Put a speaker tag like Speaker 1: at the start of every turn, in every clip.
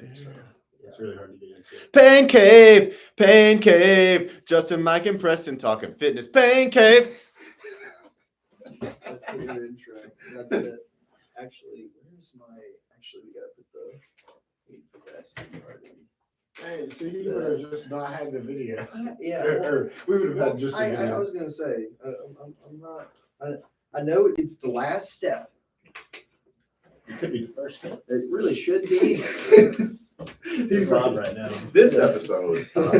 Speaker 1: thing, so it's really hard to get into it.
Speaker 2: Paincave. Justin, Mike, and Preston talking fitness. Paincave.
Speaker 3: That's the new intro. That's it. Actually, where's my? Actually, we gotta put the SD card in.
Speaker 1: Hey, so you would have just not had the video.
Speaker 3: Yeah,
Speaker 1: or we would have had just the
Speaker 3: I
Speaker 1: video.
Speaker 3: was gonna say, I'm not. I know it's the last step.
Speaker 1: It could be the first step.
Speaker 3: It really should be.
Speaker 1: He's Rob right now.
Speaker 2: This episode of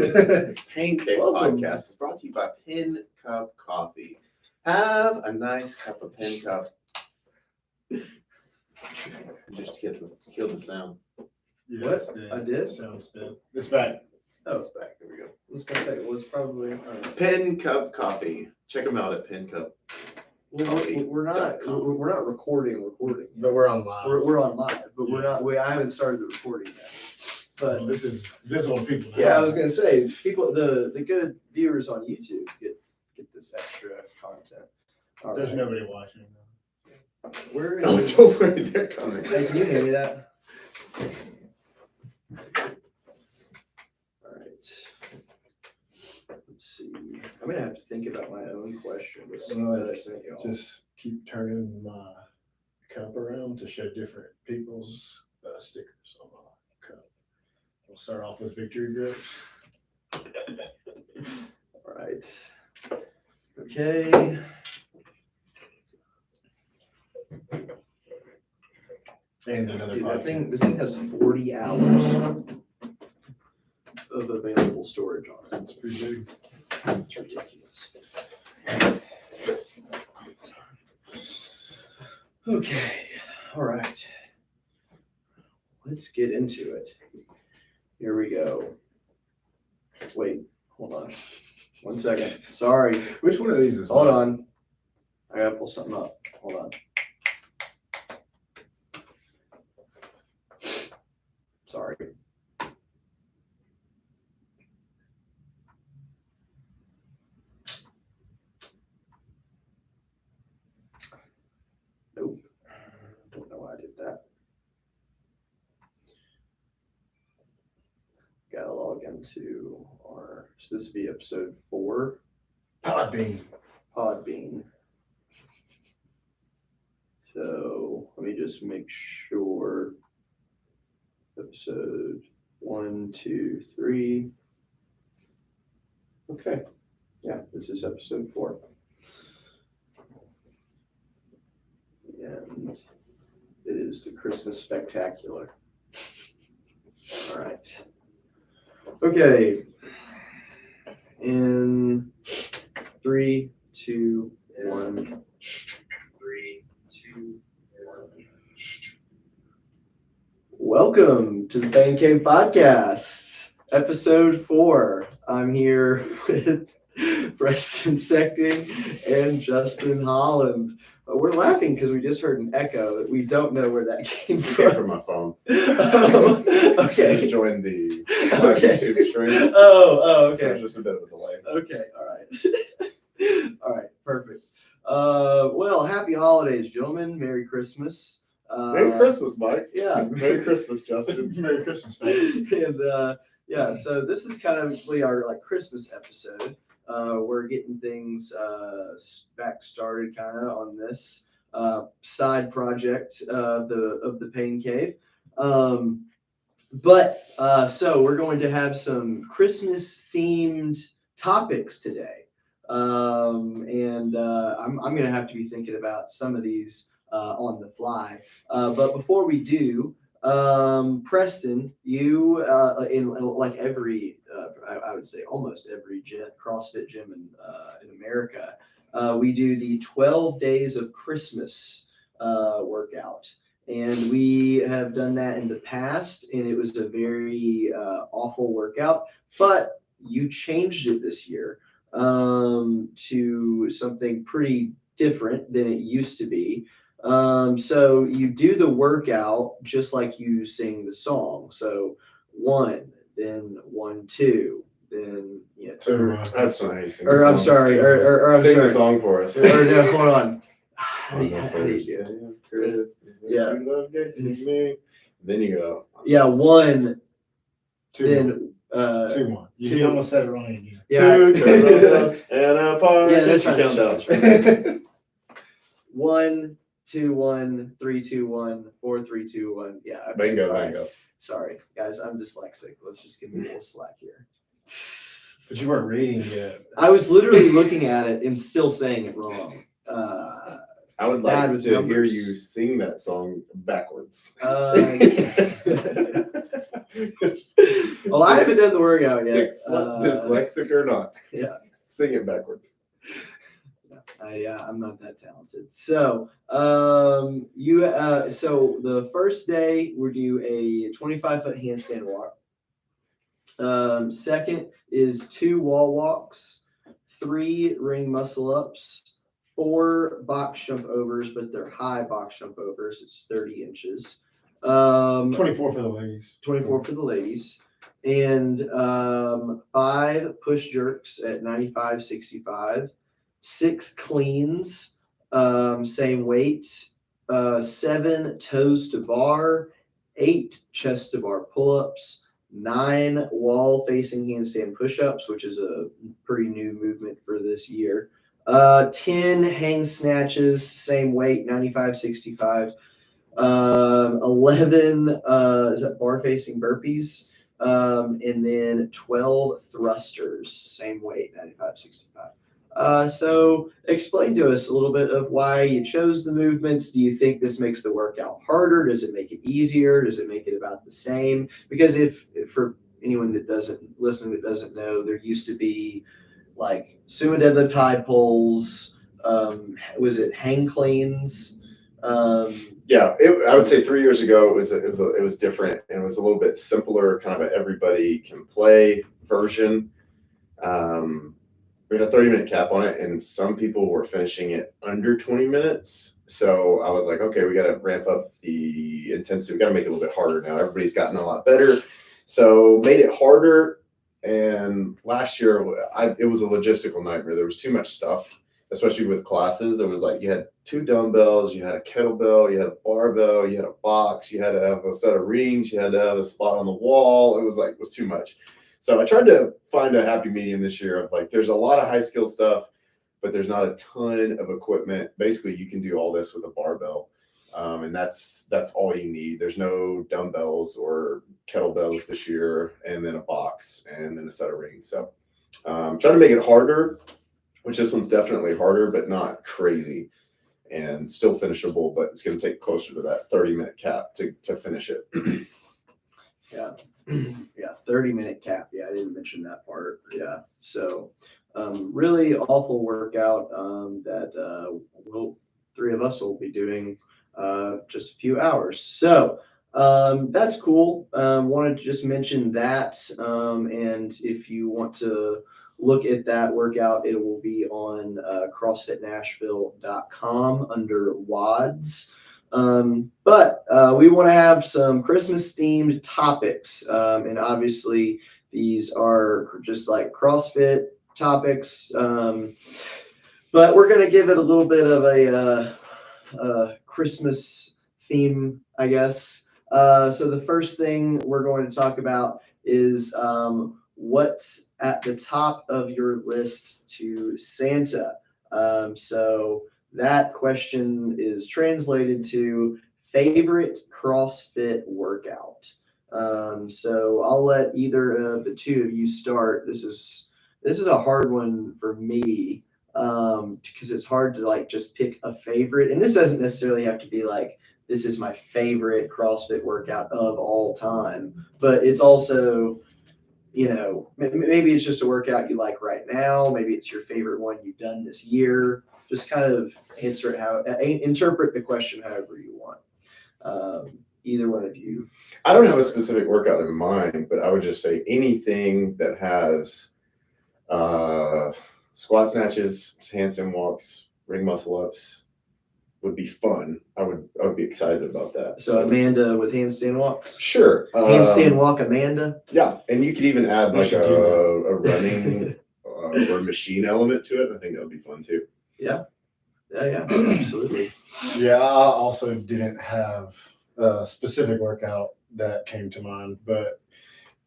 Speaker 2: Paincave
Speaker 3: Welcome.
Speaker 2: Podcast is brought to you by Pin Cup Coffee. Have a nice cup of Pin Cup. Just kill the sound.
Speaker 1: Yeah,
Speaker 3: What?
Speaker 1: it's dead.
Speaker 3: I did?
Speaker 1: Sounds dead. It's back.
Speaker 3: Oh, it's back. There we go. I was gonna say it was probably.
Speaker 2: Pin Cup Coffee. Check them out at Pin Cup.
Speaker 3: We're not recording.
Speaker 1: But we're on live.
Speaker 3: We're on live, but we're not. I haven't started the recording yet. But
Speaker 1: This is visible to people now.
Speaker 3: yeah, I was gonna say people, the good viewers on YouTube get this extra content. All
Speaker 1: There's
Speaker 3: right.
Speaker 1: nobody watching.
Speaker 3: We're
Speaker 2: Oh,
Speaker 3: gonna.
Speaker 2: don't worry, they're coming.
Speaker 3: Hey, can you hear me that? All right. Let's see. I'm gonna have to think about my own questions that I sent y'all.
Speaker 1: Just keep turning my cup around to show different people's stickers on my cup. We'll start off with victory grips.
Speaker 3: All right. Okay.
Speaker 1: And another
Speaker 3: Dude,
Speaker 1: podcast.
Speaker 3: this thing has 40 hours of available storage on it.
Speaker 1: That's pretty big.
Speaker 3: It's ridiculous. Okay. All right. Let's get into it. Here we go. Wait, hold on. 1 second. Sorry.
Speaker 1: Which one of these is
Speaker 3: Hold
Speaker 1: mine?
Speaker 3: on. I gotta pull something up. Hold on. Sorry. Nope. Don't know why I did that. Gotta log into our, so this would be episode 4,
Speaker 1: Podbean.
Speaker 3: Podbean. So let me just make sure. Episode 1, 2, 3. Okay. Yeah, this is episode 4. And it is the Christmas Spectacular. All right. Okay. In 3, 2, 1. 3, 2, 1. Welcome to the Paincave Podcast, episode 4. I'm here with Preston Secting and Justin Holland. We're laughing because we just heard an echo that we don't know where that came
Speaker 2: It came
Speaker 3: from.
Speaker 2: from my phone.
Speaker 3: Oh, okay.
Speaker 2: Just joined the live
Speaker 3: Okay.
Speaker 2: YouTube stream.
Speaker 3: Oh,
Speaker 2: So
Speaker 3: okay.
Speaker 2: there's just a bit of a delay.
Speaker 3: Okay, all right. All right, perfect. Well, happy holidays, gentlemen. Merry Christmas.
Speaker 2: Merry Christmas, Mike.
Speaker 3: Yeah.
Speaker 2: Merry Christmas, Justin.
Speaker 1: Merry Christmas, fans.
Speaker 3: And yeah, so this is kind of our like Christmas episode. We're getting things back started kind of on this side project of the Paincave. So we're going to have some Christmas themed topics today. I'm going to have to be thinking about some of these on the fly. But before we do, Preston, you in like every, I would say almost every CrossFit gym in America, we do the 12 days of Christmas workout. And we have done that in the past, and it was a very awful workout, but you changed it this year to something pretty different than it used to be. So you do the workout just like you sing the song. So 1, then 1, 2, then yeah.
Speaker 2: That's not how you sing.
Speaker 3: Or
Speaker 2: the
Speaker 3: I'm
Speaker 2: song.
Speaker 3: sorry, or I'm
Speaker 2: Sing
Speaker 3: sorry.
Speaker 2: the song for us.
Speaker 3: Or no, hold on.
Speaker 2: I'll go
Speaker 3: How do you
Speaker 2: first.
Speaker 3: do it?
Speaker 2: Here it is.
Speaker 3: Yeah.
Speaker 2: You love getting me. Then you go.
Speaker 3: Yeah, 1,
Speaker 1: 2-1.
Speaker 3: then
Speaker 1: 2-1. You
Speaker 3: two.
Speaker 1: almost said it wrong again.
Speaker 3: yeah,
Speaker 2: Two turtles and a partridge.
Speaker 3: Yeah, that's right,
Speaker 2: You count
Speaker 3: that's
Speaker 2: down.
Speaker 3: right. 1, 2, 1, 3, 2, 1, 4, 3, 2, 1. Yeah. Okay.
Speaker 2: Bingo,
Speaker 3: All right.
Speaker 2: bingo.
Speaker 3: Sorry, guys. I'm dyslexic. Let's just give me a little slack here.
Speaker 1: But you weren't reading yet.
Speaker 3: I was literally looking at it and still saying it wrong.
Speaker 2: I would
Speaker 3: Bad
Speaker 2: like
Speaker 3: with
Speaker 2: to hear
Speaker 3: numbers.
Speaker 2: you sing that song backwards.
Speaker 3: Well, I haven't done the workout yet.
Speaker 2: Dyslexic or not.
Speaker 3: Yeah.
Speaker 2: Sing it backwards.
Speaker 3: I'm not that talented. So, so the first day we do a 25-foot handstand walk. Second is 2 wall walks, 3 ring muscle ups, 4 box jump overs, but they're high box jump overs. It's 30 inches.
Speaker 1: 24 for the ladies.
Speaker 3: 24 for the ladies, and 5 push jerks at 95, 65, 6 cleans, same weight, 7 toes to bar, 8 chest to bar pull-ups, 9 wall facing handstand push-ups, which is a pretty new movement for this year, 10 hang snatches, same weight, 95, 65, 11 is that bar facing burpees, and then 12 thrusters, same weight, 95, 65. So explain to us a little bit of why you chose the movements. Do you think this makes the workout harder? Does it make it easier? Does it make it about the same? Because if for anyone that doesn't know, there used to be like sumo deadlift high pulls, was it hang cleans?
Speaker 2: Yeah, I would say 3 years ago it was different, and it was a little bit simpler, kind of an everybody can play version. We had a 30-minute cap on it, and some people were finishing it under 20 minutes. So I was like, okay, we got to ramp up the intensity. We got to make it a little bit harder now. Everybody's gotten a lot better, so made it harder. And last year, it was a logistical nightmare. There was too much stuff, especially with classes. It was like you had 2 dumbbells, you had a kettlebell, you had a barbell, you had a box, you had to have a set of rings, you had to have a spot on the wall. It was too much. So I tried to find a happy medium this year of like, there's a lot of high skill stuff, but there's not a ton of equipment. Basically, you can do all this with a barbell. And that's all you need. There's no dumbbells or kettlebells this year, and then a box and then a set of rings. So trying to make it harder, which this one's definitely harder, but not crazy, and still finishable, but it's going to take closer to that 30-minute cap to finish it.
Speaker 3: Yeah. Yeah, 30-minute cap. Yeah, I didn't mention that part. Yeah. So really awful workout that 3 of us will be doing just a few hours. So that's cool. Wanted to just mention that. And if you want to look at that workout, it will be on CrossFitNashville.com under WODs. But we want to have some Christmas themed topics. And obviously these are just like CrossFit topics. But we're going to give it a little bit of a Christmas theme, I guess. So the first thing we're going to talk about is what's at the top of your list to Santa. So that question is translated to favorite CrossFit workout. So I'll let either of the two of you start. This is a hard one for me because it's hard to like just pick a favorite. And this doesn't necessarily have to be like, this is my favorite CrossFit workout of all time, but it's also, you know, maybe it's just a workout you like right now. Maybe it's your favorite one you've done this year. Just kind of answer it interpret the question however you want. Either one of you.
Speaker 2: I don't have a specific workout in mind, but I would just say anything that has squat snatches, handstand walks, ring muscle ups would be fun. I would be excited about that.
Speaker 3: So Amanda with handstand walks.
Speaker 2: Sure.
Speaker 3: Handstand walk Amanda.
Speaker 2: Yeah, and you could even add
Speaker 1: We
Speaker 2: like
Speaker 1: should do
Speaker 2: a running or machine element to it. I think that would be fun too.
Speaker 3: Yeah, absolutely.
Speaker 1: Yeah, I also didn't have a specific workout that came to mind, but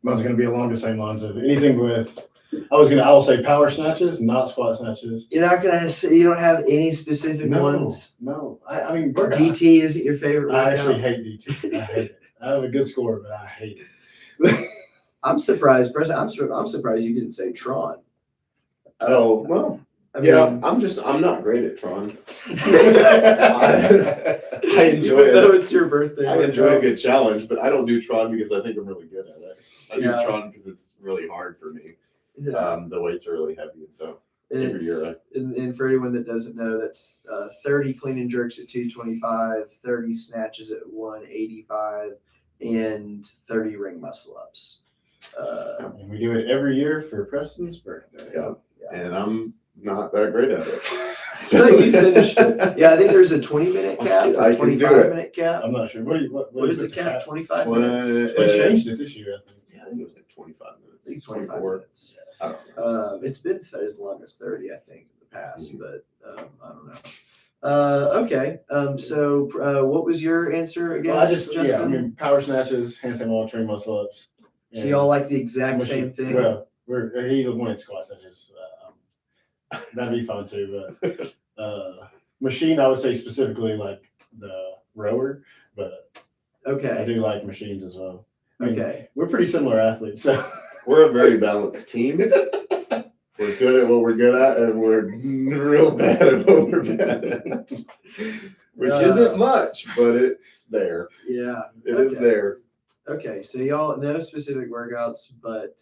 Speaker 1: mine's going to be along the same lines of anything with. I'll say power snatches, not squat snatches.
Speaker 3: You're not gonna say you don't have any specific ones.
Speaker 1: No. I mean, workout.
Speaker 3: DT isn't your favorite workout?
Speaker 1: I actually hate DT. I hate it. I have a good score, but I hate it.
Speaker 3: I'm surprised, Preston. I'm surprised you didn't say Tron.
Speaker 2: Oh, well,
Speaker 3: I
Speaker 2: yeah,
Speaker 3: mean,
Speaker 2: I'm not great at Tron. I enjoy
Speaker 3: even though
Speaker 2: it.
Speaker 3: it's your birthday.
Speaker 2: I enjoy a good challenge, but I don't do Tron because I think I'm really good at it. I do
Speaker 3: Yeah.
Speaker 2: Tron because it's really hard for me.
Speaker 3: Yeah.
Speaker 2: The weights are really heavy, and so
Speaker 3: And
Speaker 2: every year
Speaker 3: it's- and for anyone that doesn't know, that's 30 clean and jerks at 225, 30 snatches at 185, and 30 ring muscle ups.
Speaker 1: And we do it every year for Preston's birthday.
Speaker 2: yeah, and I'm not that great at it.
Speaker 3: So you finished it. Yeah, I think there's a 20-minute cap,
Speaker 2: I
Speaker 3: or
Speaker 2: can do
Speaker 3: 25-minute cap.
Speaker 1: I'm not sure.
Speaker 3: What is the cap? 25
Speaker 2: What-
Speaker 3: minutes?
Speaker 1: We changed it this year, I think.
Speaker 2: Yeah, I think it was like 25 minutes.
Speaker 3: I think 25
Speaker 2: 24.
Speaker 3: minutes.
Speaker 2: I don't know.
Speaker 3: It's been as long as 30, I think, in the past, but I don't know. Okay. So what was your answer again?
Speaker 1: Well, I
Speaker 3: Justin?
Speaker 1: mean, power snatches, handstand walking, muscle ups.
Speaker 3: So y'all like the exact
Speaker 1: Machine-
Speaker 3: same thing?
Speaker 1: Well, he either wanted squat snatches. That'd be fun too, but machine, I would say specifically like the rower, but I
Speaker 3: Okay.
Speaker 1: do like machines as well. I mean,
Speaker 3: Okay.
Speaker 1: we're pretty similar athletes, so
Speaker 2: We're a very balanced team. We're good at what we're good at, and we're real bad at what we're bad at. Which isn't much, but it's there.
Speaker 3: Yeah.
Speaker 2: It is
Speaker 3: Okay.
Speaker 2: there.
Speaker 3: Okay. So y'all no specific workouts, but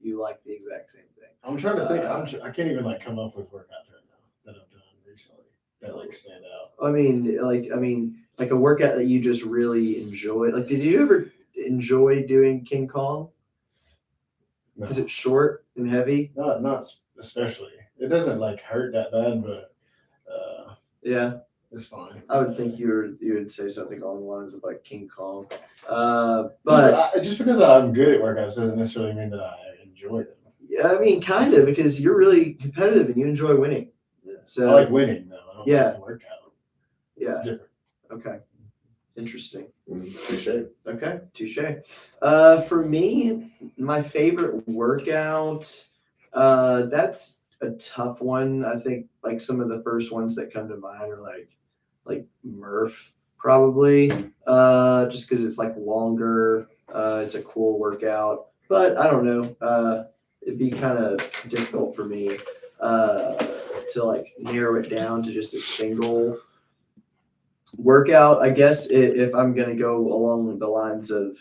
Speaker 3: you like the exact same thing.
Speaker 1: I'm trying to think. I can't even like come up with workouts right now that I've done recently that like stand out.
Speaker 3: I mean, like a workout that you just really enjoy. Like, did you ever enjoy doing King Kong?
Speaker 1: No,
Speaker 3: Because it's short and heavy.
Speaker 1: not especially. It doesn't like hurt that bad, but
Speaker 3: Yeah,
Speaker 1: it's fine.
Speaker 3: I would think you would say something along the lines of like King Kong. But
Speaker 1: Just because I'm good at workouts doesn't necessarily mean that I enjoy them.
Speaker 3: yeah, I mean, kind of, because you're really competitive and you enjoy winning. So
Speaker 1: I like winning though. I don't
Speaker 3: Yeah.
Speaker 1: like the workout.
Speaker 3: yeah,
Speaker 1: It's different.
Speaker 3: okay, interesting.
Speaker 2: Touche.
Speaker 3: Okay, touche. For me, my favorite workout, that's a tough one. I think like some of the first ones that come to mind are like Murph probably, just because it's like longer. It's a cool workout, but I don't know. It'd be kind of difficult for me to like narrow it down to just a single workout. I guess if I'm going to go along the lines of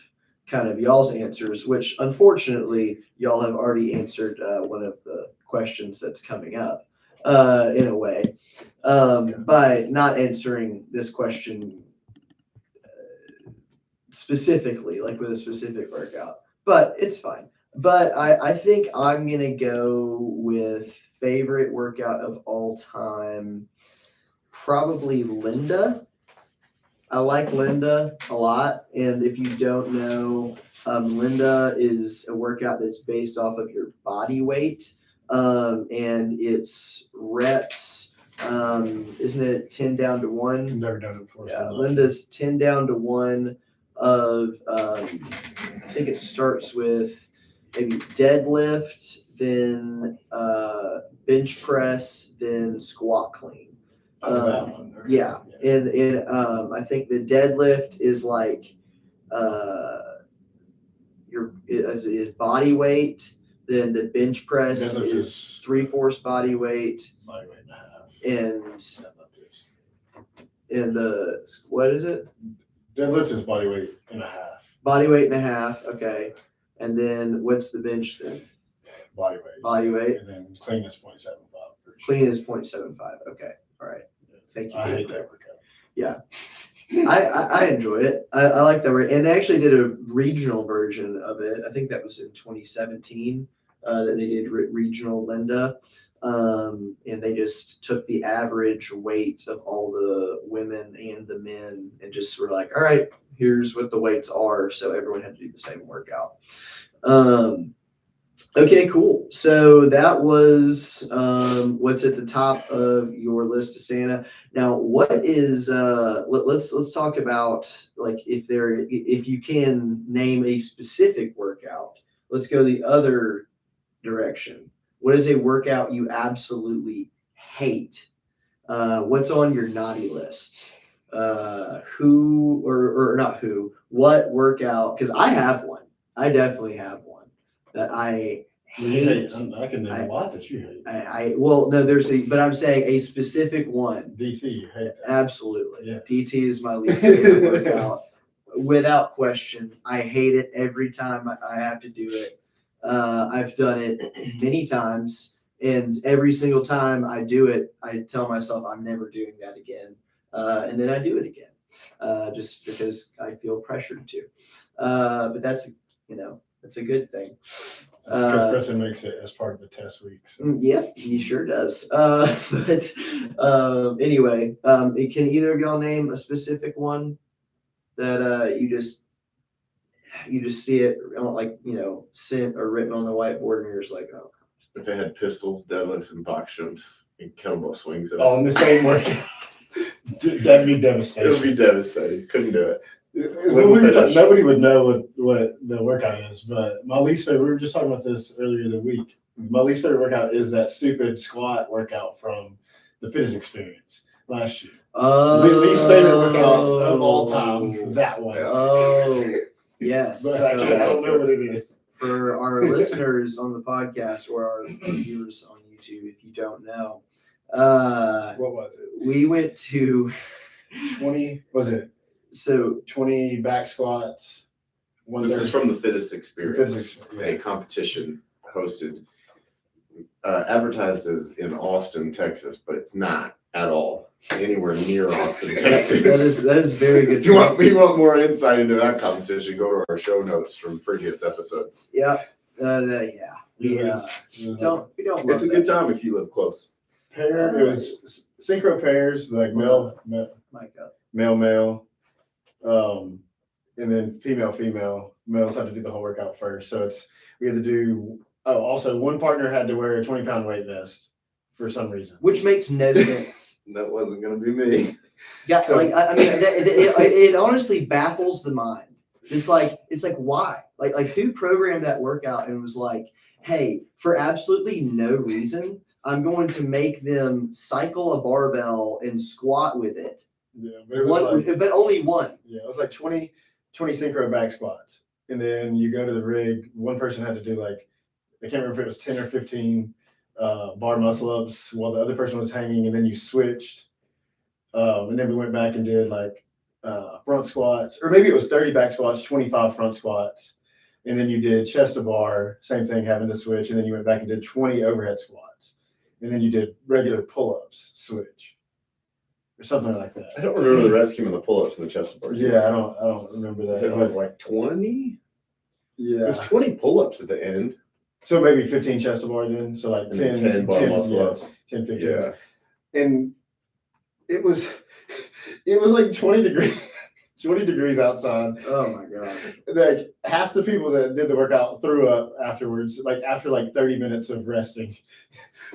Speaker 3: kind of y'all's answers, which unfortunately y'all have already answered one of the questions that's coming up in a way by not answering this question specifically, like with a specific workout, but it's fine. But I think I'm going to go with favorite workout of all time, probably Linda. I like Linda a lot. And if you don't know, Linda is a workout that's based off of your body weight. And it's reps. Isn't it 10 down to 1?
Speaker 1: I've never done it before. so
Speaker 3: Yeah,
Speaker 1: I'm not
Speaker 3: Linda's 10 down to 1 of, I think it starts with maybe deadlift, then bench press, then squat clean.
Speaker 1: sure. Oh, that one. Okay.
Speaker 3: Yeah, and I think the deadlift is like is body weight. Then the bench press
Speaker 1: Deadlift
Speaker 3: is
Speaker 1: is
Speaker 3: 3/4 body weight,
Speaker 1: body weight and a half.
Speaker 3: and
Speaker 1: Deadlift is-
Speaker 3: the what is it?
Speaker 1: Deadlift is body weight and a half.
Speaker 3: Body weight and a half. Okay, and then what's the bench then?
Speaker 1: Body weight.
Speaker 3: Body weight.
Speaker 1: And then clean is 0.75.
Speaker 3: Clean is 0.75. Okay, all right. Thank you.
Speaker 1: I hate that workout.
Speaker 3: Yeah, I enjoy it. I like that. And they actually did a regional version of it. I think that was in 2017 that they did regional Linda. And they just took the average weight of all the women and the men and just were like, all right, here's what the weights are. So everyone had to do the same workout. Okay, cool. So that was what's at the top of your list of Santa. Now, what is let's talk about like if you can name a specific workout. Let's go the other direction. What is a workout you absolutely hate? What's on your naughty list? Who or not who? What workout? Because I have one. I definitely have one that I hate.
Speaker 1: I can name a lot that you hate.
Speaker 3: Well, no, but I'm saying a specific one.
Speaker 1: DT, you hate that.
Speaker 3: Absolutely.
Speaker 1: Yeah.
Speaker 3: DT is my least favorite workout. Without question. I hate it every time I have to do it. I've done it many times, and every single time I do it, I tell myself I'm never doing that again. And then I do it again, just because I feel pressured to. But that's a good thing.
Speaker 1: Because Preston makes it as part of the test week. So.
Speaker 3: Yeah, he sure does. But anyway, can either of y'all name a specific one that you just see it like sent or written on the whiteboard, and you're just like, oh.
Speaker 2: If it had pistols, deadlifts, and box jumps and kettlebell swings,
Speaker 1: On the same workout, that'd be devastating.
Speaker 2: It would be devastating. Couldn't do it.
Speaker 1: Nobody would know what the workout is, but my least favorite, we were just talking about this earlier the week. My least favorite workout is that stupid squat workout from the fitness experience last year. Least favorite workout of all time, that one.
Speaker 3: Oh, yes.
Speaker 1: But I don't know what it is.
Speaker 3: For our listeners on the podcast or our viewers on YouTube, if you don't know,
Speaker 1: what was it?
Speaker 3: We went to
Speaker 1: 20. Was it?
Speaker 3: So
Speaker 1: 20 back squats.
Speaker 2: This is from the Fitness Experience,
Speaker 1: yeah.
Speaker 2: a competition hosted, advertised as in Austin, Texas, but it's not at all anywhere near Austin, Texas.
Speaker 3: that is very good.
Speaker 2: If you want more insight into that competition, go to our show notes from previous episodes.
Speaker 3: Yeah, We don't.
Speaker 2: It's a good time if you live close.
Speaker 1: It was synchro pairs, like male, and then female. Males had to do the whole workout first. So we had to do. Oh, also one partner had to wear a 20-pound weight vest for some reason,
Speaker 3: which makes no sense.
Speaker 2: That wasn't going to be me.
Speaker 3: Yeah, like I mean, it honestly baffles the mind. It's like why? Like who programmed that workout and was like, hey, for absolutely no reason, I'm going to make them cycle a barbell and squat with it.
Speaker 1: Yeah, but
Speaker 3: only one.
Speaker 1: Yeah, it was like 20 synchro back squats. And then you go to the rig. One person had to do like, I can't remember if it was 10 or 15 bar muscle ups while the other person was hanging. And then you switched. And then we went back and did like front squats, or maybe it was 30 back squats, 25 front squats. And then you did chest to bar, same thing, having to switch. And then you went back and did 20 overhead squats. And then you did regular pull-ups, switch, or something like that.
Speaker 2: I don't remember the rescue and the pull-ups and the chest bars.
Speaker 1: Yeah, I don't remember that.
Speaker 2: It was like 20.
Speaker 1: Yeah,
Speaker 2: it was 20 pull-ups at the end.
Speaker 1: So maybe 15 chest to bar then. So like 10
Speaker 2: bar muscle ups.
Speaker 1: 10, 15.
Speaker 2: Yeah,
Speaker 1: and it was like 20 degrees outside.
Speaker 3: Oh my god!
Speaker 1: Like half the people that did the workout threw up afterwards, like after like 30 minutes of resting.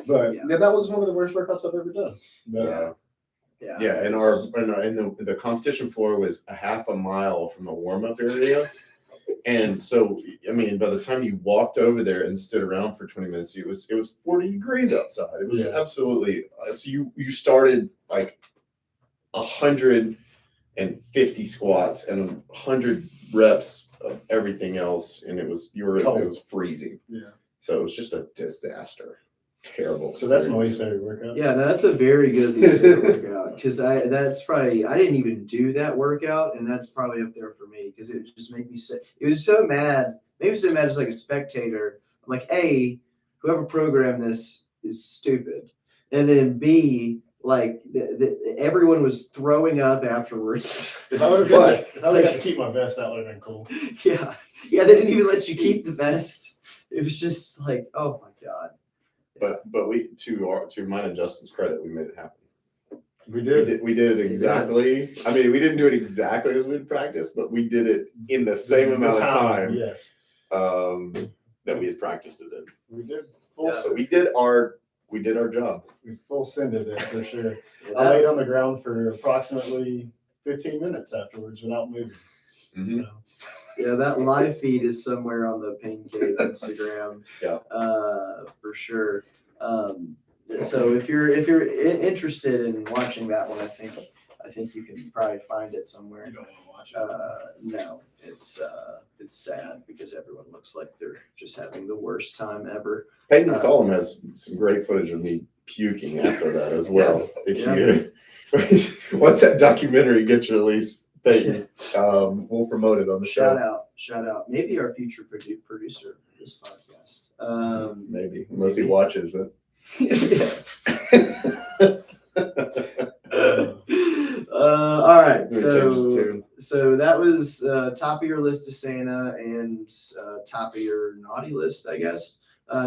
Speaker 1: But yeah, that was one of the worst workouts I've ever done. But,
Speaker 2: yeah. And the competition floor was a half a mile from the warm-up area, and so I mean, by the time you walked over there and stood around for 20 minutes, it was 40 degrees outside. It was absolutely. So you started like 150 squats and 100 reps of everything else, and it was freezing.
Speaker 1: Yeah.
Speaker 2: So it was just a disaster. Terrible.
Speaker 1: So that's my least favorite workout.
Speaker 3: Yeah, no, that's a very good least favorite workout because I didn't even do that workout, and that's probably up there for me because it just made me sick. It was so mad. Maybe so mad as like a spectator. I'm like, A, whoever programmed this is stupid, and then B, like everyone was throwing up afterwards.
Speaker 1: If I would have got to keep my vest, that would have been cool.
Speaker 3: Yeah, they didn't even let you keep the vest. It was just like, oh my god.
Speaker 2: But we, to mine and Justin's credit, we made it happen.
Speaker 1: We did.
Speaker 2: We did it exactly. I mean, we didn't do it exactly as we'd practiced, but we did it in the same amount of time.
Speaker 1: Yes.
Speaker 2: that we had practiced it in.
Speaker 1: We did full.
Speaker 3: Yeah.
Speaker 2: So we did our job.
Speaker 1: We full sended it for sure.
Speaker 3: Yeah,
Speaker 1: I laid on the ground for approximately 15 minutes afterwards without moving.
Speaker 2: Mhm.
Speaker 1: So
Speaker 3: yeah, that live feed is somewhere on the Paincave Instagram.
Speaker 2: Yeah.
Speaker 3: For sure. So if you're interested in watching that one, I think you can probably find it somewhere.
Speaker 1: you don't want to watch it.
Speaker 3: No, it's sad because everyone looks like they're just having the worst time ever.
Speaker 2: Peyton Column has some great footage of me puking after that as well. If you once that documentary gets released, Peyton, we'll promote it on the show.
Speaker 3: Shout out. Maybe our future producer of this podcast.
Speaker 2: Maybe, unless he watches it.
Speaker 3: All right.
Speaker 2: Maybe change his tune.
Speaker 3: So that was top of your list of Santa and top of your naughty list, I guess.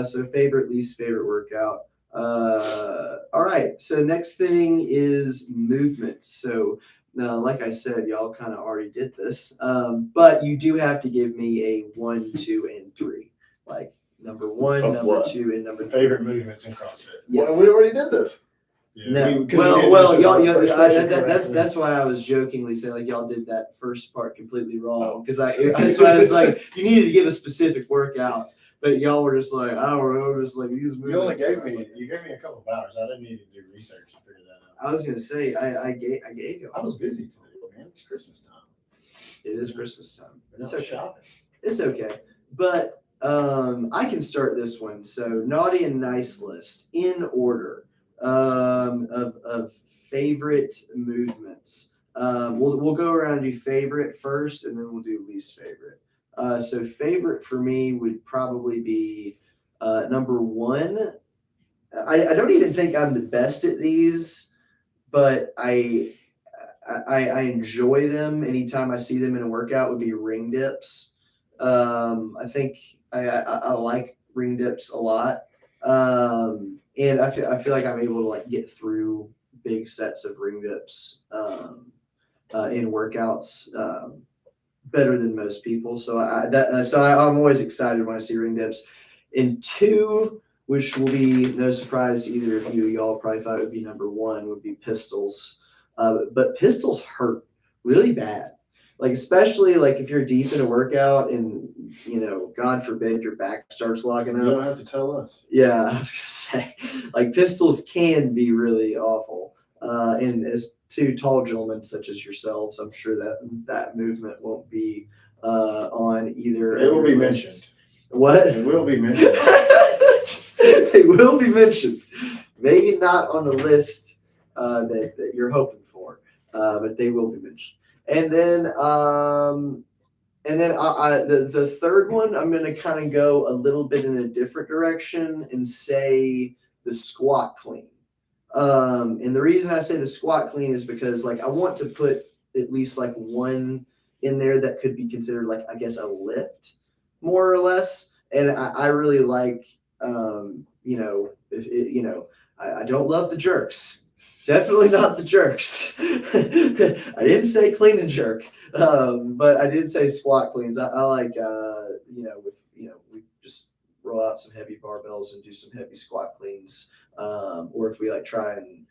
Speaker 3: So favorite, least favorite workout. All right. So next thing is movement. So now, like I said, y'all kind of already did this, but you do have to give me a 1, 2, and 3. Like number 1,
Speaker 2: Of
Speaker 3: number
Speaker 2: what?
Speaker 3: 2, and number 3.
Speaker 1: Favorite movements in CrossFit.
Speaker 3: Yeah.
Speaker 2: Well, we already did this.
Speaker 1: Yeah,
Speaker 3: No,
Speaker 1: 'cause
Speaker 3: well,
Speaker 1: didn't
Speaker 3: y'all,
Speaker 1: answer the first question correctly.
Speaker 3: that's why I was jokingly saying like y'all did that first part completely wrong because that's why I was like you needed to give a specific workout, but y'all were just like I don't know, just like these movements.
Speaker 1: You only gave
Speaker 3: I was like,
Speaker 1: me a couple of hours. I didn't need to do research to figure that out.
Speaker 3: I was gonna say I gave you.
Speaker 1: I was busy today, man. It's Christmas time.
Speaker 3: It is Christmas time.
Speaker 1: It's
Speaker 3: It's okay.
Speaker 1: shopping.
Speaker 3: It's okay, but I can start this one. So naughty and nice list in order of favorite movements. We'll go around and do favorite first, and then we'll do least favorite. So favorite for me would probably be number 1. I don't even think I'm the best at these, but I enjoy them anytime I see them in a workout. Would be ring dips. I think I like ring dips a lot, and I feel like I'm able to like get through big sets of ring dips in workouts better than most people. So I'm always excited when I see ring dips. And 2, which will be no surprise to either of you, y'all probably thought it would be number 1, would be pistols. But pistols hurt really bad. Like, especially like if you're deep in a workout and, God forbid your back starts logging
Speaker 1: You
Speaker 3: up.
Speaker 1: don't have to tell us.
Speaker 3: Yeah, I was gonna say, like pistols can be really awful. And as 2 tall gentlemen such as yourselves, I'm sure that movement won't be on either.
Speaker 1: It will
Speaker 3: of
Speaker 1: be
Speaker 3: your
Speaker 1: mentioned.
Speaker 3: lists. What?
Speaker 1: It will be mentioned.
Speaker 3: They will be mentioned. Maybe not on the list that you're hoping for, but they will be mentioned. And then the third one, I'm going to kind of go a little bit in a different direction and say the squat clean. And the reason I say the squat clean is because like I want to put at least like one in there that could be considered like I guess a lift, more or less. And I really like I don't love the jerks. Definitely not the jerks. I didn't say clean and jerk, but I did say squat cleans. I like we just roll out some heavy barbells and do some heavy squat cleans, or if we like try and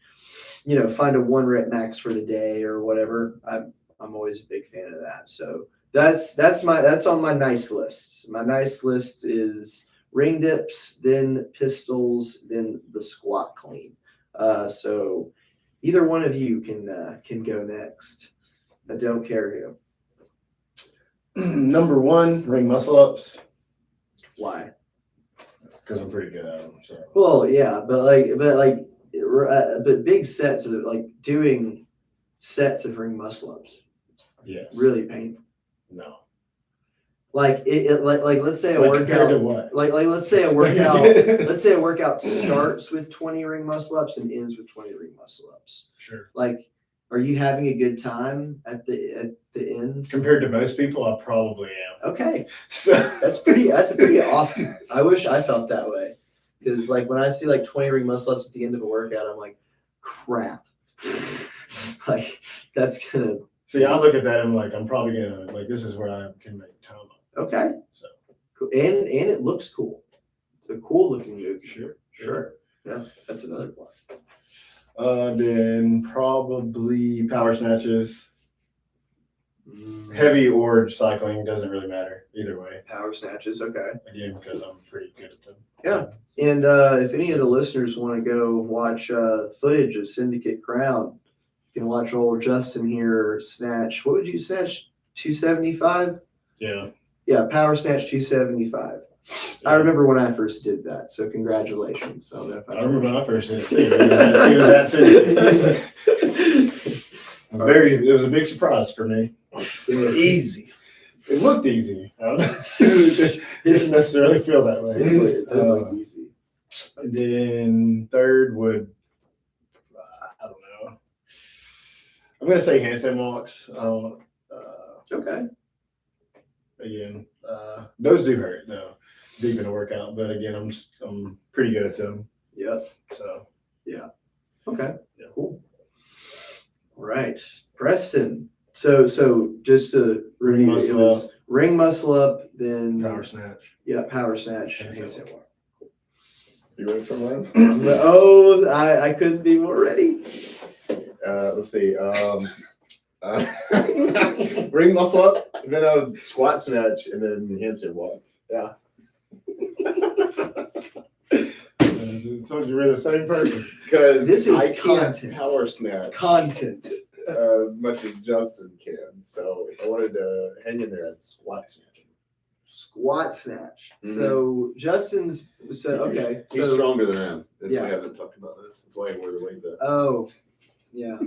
Speaker 3: find a 1 rep max for the day or whatever. I'm always a big fan of that. So that's on my nice list. My nice list is ring dips, then pistols, then the squat clean. So either one of you can go next. I don't care who.
Speaker 1: Number 1, ring muscle ups,
Speaker 3: Why?
Speaker 1: because I'm pretty good at them. So.
Speaker 3: Well, yeah, but big sets of like doing sets of ring muscle ups,
Speaker 1: Yes.
Speaker 3: really painful.
Speaker 1: No.
Speaker 3: Like like let's say a
Speaker 1: Like compared to
Speaker 3: workout.
Speaker 1: what?
Speaker 3: Like let's say a workout. Let's say a workout starts with 20 ring muscle ups and ends with 20 ring muscle ups.
Speaker 1: Sure.
Speaker 3: Like, are you having a good time at the end?
Speaker 1: Compared to most people, I probably am.
Speaker 3: Okay,
Speaker 1: So
Speaker 3: that's pretty awesome. I wish I felt that way, because like when I see like 20 ring muscle ups at the end of a workout, I'm like, crap. Like that's gonna.
Speaker 1: See, I look at that and I'm like, I'm probably gonna like this is where I can make time up.
Speaker 3: Okay.
Speaker 1: So
Speaker 3: And it looks cool. It's a cool looking movie.
Speaker 1: Sure.
Speaker 3: Yeah, that's another one.
Speaker 1: Then probably power snatches.
Speaker 3: Mm,
Speaker 1: Heavy or cycling doesn't really matter either way.
Speaker 3: power snatches. Okay.
Speaker 1: Again, because I'm pretty good at them.
Speaker 3: Yeah. And if any of the listeners want to go watch footage of Syndicate Crown, you can watch old Justin here snatch. What would you snatch? 275?
Speaker 1: Yeah.
Speaker 3: Yeah, power snatch 275. I remember when I first did that, so congratulations. I don't know if
Speaker 1: I remember when I first did it too. It was that Syndicate. It was a big surprise for me.
Speaker 2: Easy.
Speaker 1: It looked easy. I don't know. It didn't necessarily feel that way.
Speaker 3: It did look easy.
Speaker 1: And then third would, I don't know. I'm gonna say handstand walks. I don't.
Speaker 3: Okay.
Speaker 1: Again, those do hurt though, deep in the workout. But again, I'm pretty good at them.
Speaker 3: Yep.
Speaker 1: So
Speaker 3: Okay.
Speaker 1: Yeah.
Speaker 3: Cool. All right, Preston. So just to review, it was ring muscle up, then
Speaker 1: power snatch.
Speaker 3: Yeah, power snatch.
Speaker 1: Handstand
Speaker 3: Handstand
Speaker 1: walk.
Speaker 2: You ready for mine?
Speaker 3: Oh, I couldn't be more ready.
Speaker 2: Let's see. Ring muscle up, and then I would squat snatch, and then handstand walk. Yeah.
Speaker 1: I told you we're the same person.
Speaker 2: Because
Speaker 3: This is
Speaker 2: I can't
Speaker 3: content.
Speaker 2: power snatch
Speaker 3: Content.
Speaker 2: as much as Justin can. So if I wanted to hang in there, I'd squat snatch.
Speaker 3: Squat snatch.
Speaker 2: Mhm.
Speaker 3: So Justin's okay.
Speaker 2: He's
Speaker 3: So
Speaker 2: stronger than I am. If
Speaker 3: Yeah.
Speaker 2: we haven't talked about this. That's why I wear the way that.
Speaker 3: oh, yeah.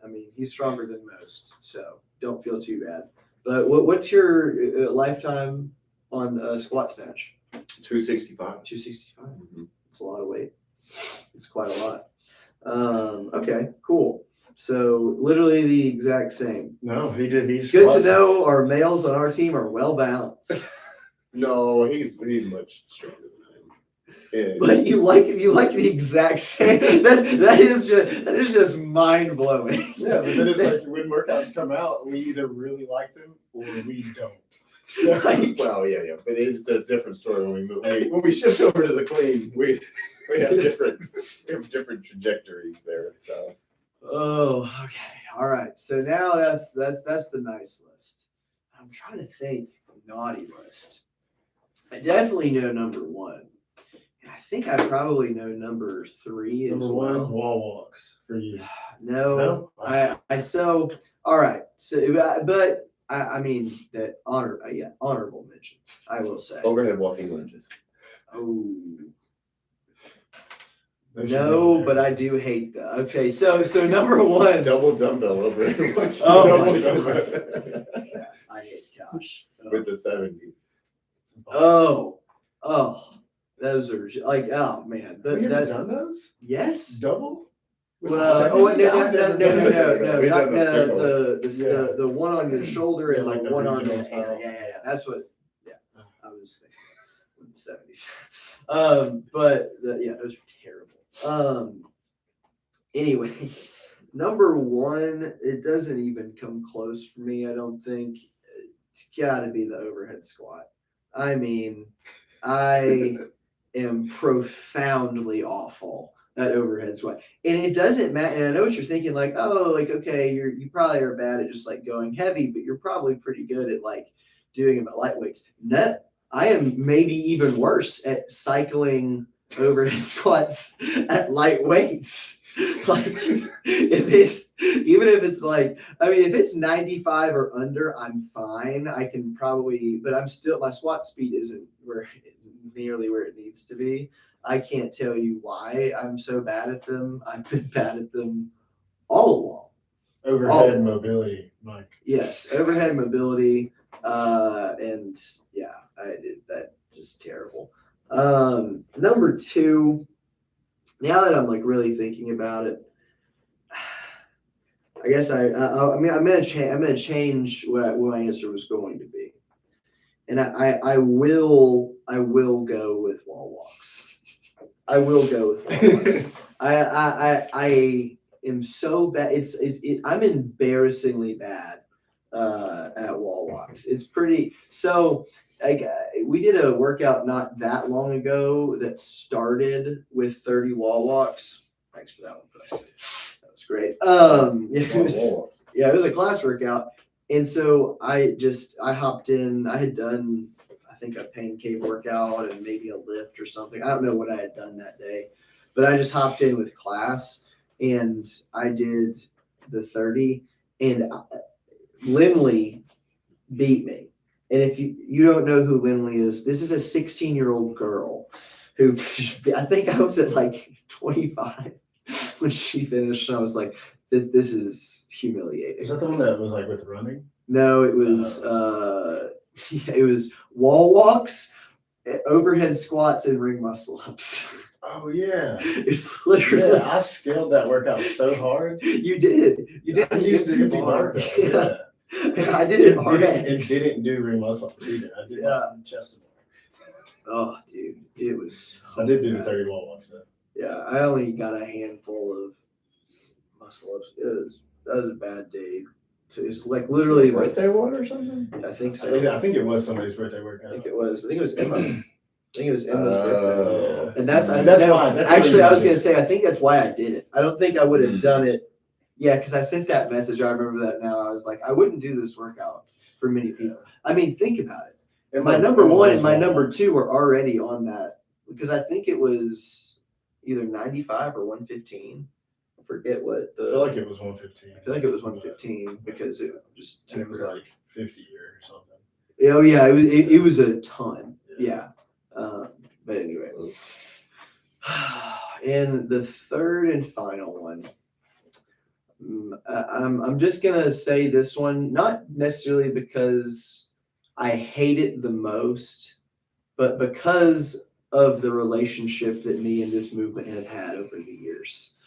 Speaker 3: I mean, he's stronger than most, so don't feel too bad. But what's your lifetime on squat snatch?
Speaker 2: 265.
Speaker 3: 265.
Speaker 2: Mhm.
Speaker 3: It's a lot of weight. It's quite a lot. Okay, cool. So literally the exact same.
Speaker 1: No, he did. He's
Speaker 3: Good to know our males on our team are well balanced.
Speaker 2: No, he's much stronger than I am. Yeah.
Speaker 3: But you like the exact same. That is just mind blowing.
Speaker 1: Yeah, but then it's like when workouts come out, we either really like them or we don't. So,
Speaker 2: Well, yeah, but it's a different story when we move. When we shift over to the clean, we have different trajectories there. So
Speaker 3: Oh, okay. All right. So now that's the nice list. I'm trying to think naughty list. I definitely know number one. And I think I probably know number three as
Speaker 1: number
Speaker 3: well.
Speaker 1: one, wall walks for you.
Speaker 3: No, I so all right. So, but I mean that honorable mention. I will say.
Speaker 2: overhead walking lunges.
Speaker 3: Oh
Speaker 1: They should be
Speaker 3: no,
Speaker 1: on
Speaker 3: but
Speaker 1: there.
Speaker 3: I do hate that. Okay, so number one.
Speaker 2: Double dumbbell overhead walking.
Speaker 3: Oh
Speaker 1: Double
Speaker 3: my
Speaker 1: dumbbell.
Speaker 3: Yeah, I hate gosh.
Speaker 2: With the 70s.
Speaker 3: Oh, those are like oh man.
Speaker 1: Have you ever done those?
Speaker 3: Yes.
Speaker 1: Double? With
Speaker 3: Well,
Speaker 1: the
Speaker 3: no,
Speaker 1: second? I've never done that.
Speaker 2: We've
Speaker 3: not
Speaker 2: done the single.
Speaker 3: the one on your shoulder
Speaker 1: Yeah,
Speaker 3: and
Speaker 1: like
Speaker 3: the
Speaker 1: the
Speaker 3: one on your
Speaker 1: regional style.
Speaker 3: yeah. That's what. Yeah, I was thinking in the 70s. But those are terrible. Anyway, number one, it doesn't even come close for me. I don't think it's got to be the overhead squat. I mean, I am profoundly awful at overhead squat, and it doesn't matter. And I know what you're thinking, like, oh, like okay, you probably are bad at just like going heavy, but you're probably pretty good at like doing them at light weights. No, I am maybe even worse at cycling overhead squats at light weights. Like if it's like, I mean, if it's 95 or under, I'm fine. I can probably, but I'm still, my squat speed isn't nearly where it needs to be. I can't tell you why I'm so bad at them. I've been bad at them all along.
Speaker 1: Overhead mobility, Mike.
Speaker 3: Yes, overhead mobility, and yeah, I did that. Just terrible. Number two. Now that I'm like really thinking about it, I guess I'm gonna change what my answer was going to be, and I will go with wall walks. I will go with wall walks. I am so bad. I'm embarrassingly bad at wall walks. It's pretty so like we did a workout not that long ago that started with 30 wall walks. Thanks for that one, Preston. That was great. It was a class workout. And so I hopped in. I had done, I think, a Paincave workout and maybe a lift or something. I don't know what I had done that day, but I just hopped in with class and I did the 30, and Lindley beat me. And if you don't know who Lindley is, this is a 16-year-old girl who, I think I was at like 25 when she finished. And I was like, this is humiliating.
Speaker 1: Is that the one that was like with running?
Speaker 3: No, it was it was wall walks, overhead squats, and ring muscle ups.
Speaker 1: Oh yeah.
Speaker 3: It's literally.
Speaker 1: Yeah, I scaled that workout so hard.
Speaker 3: You did. You didn't
Speaker 1: I
Speaker 3: use
Speaker 1: used
Speaker 3: the
Speaker 1: empty
Speaker 3: bar.
Speaker 1: barbell.
Speaker 3: Yeah. I did it hard.
Speaker 1: It didn't do ring muscle ups either. I did not chest bar.
Speaker 3: Oh, dude, it was.
Speaker 1: I did do the 30 wall walks though.
Speaker 3: Yeah, I only got a handful of muscle ups. That was a bad day. So it's like literally
Speaker 2: birthday one or something.
Speaker 3: I think so.
Speaker 1: I think it was somebody's birthday workout.
Speaker 3: I think it was Emma. I think it was Emma's birthday. And that's
Speaker 1: why.
Speaker 3: Actually, I was gonna say I think that's why I did it. I don't think I would have done it. Yeah, because I sent that message. I remember that now. I was like, I wouldn't do this workout for many people. I mean, think about it. And my number one and my number two were already on that because I think it was either 95 or 115. I forget what the.
Speaker 1: I feel like it was 115.
Speaker 3: I feel like it was 115 because it just.
Speaker 1: And it was like 50 or something.
Speaker 3: Oh yeah, it was a ton. Yeah. But anyway. And the third and final one. I'm just gonna say this one, not necessarily because I hate it the most, but because of the relationship that me and this movement have had over the years.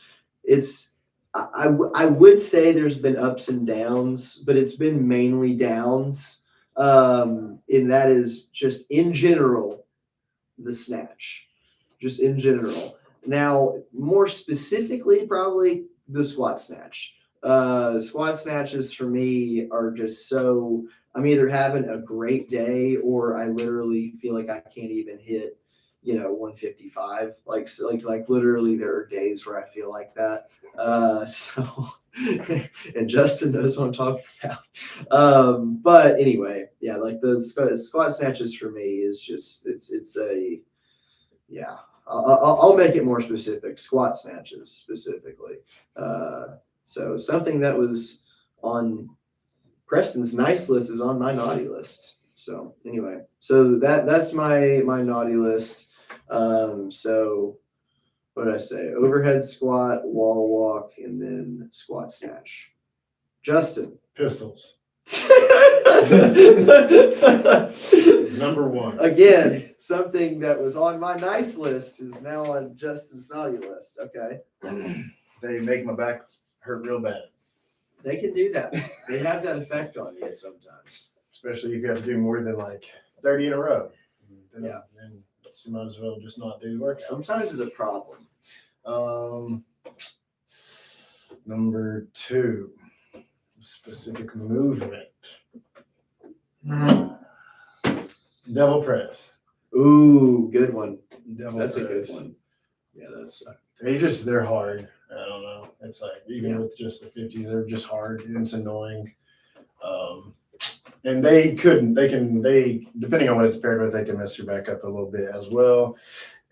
Speaker 3: I would say there's been ups and downs, but it's been mainly downs. And that is just in general, the snatch, just in general. Now, more specifically, probably the squat snatch. Squat snatches for me are just so, I'm either having a great day or I literally feel like I can't even hit, 155. Like literally there are days where I feel like that. And Justin knows what I'm talking about. But anyway, yeah, like the squat snatches for me is just, I'll make it more specific. Squat snatches specifically. So something that was on Preston's nice list is on my naughty list. So anyway, so that's my naughty list. So what did I say? Overhead squat, wall walk, and then squat snatch. Justin.
Speaker 1: Pistols. Number one.
Speaker 3: Again, something that was on my nice list is now on Justin's naughty list. Okay.
Speaker 1: They make my back hurt real bad.
Speaker 3: They can do that. They have that effect on you sometimes.
Speaker 1: Especially if you have to do more than like 30 in a row. Then you might as well just not do the workout.
Speaker 3: Sometimes it's a problem.
Speaker 1: Number two, specific movement. Double press.
Speaker 3: Ooh, good one.
Speaker 1: That's
Speaker 3: a good one. Yeah,
Speaker 1: they're hard. I don't know. It's like even with just the 50s, they're just hard and it's annoying. And they depending on what it's paired with, they can mess your back up a little bit as well.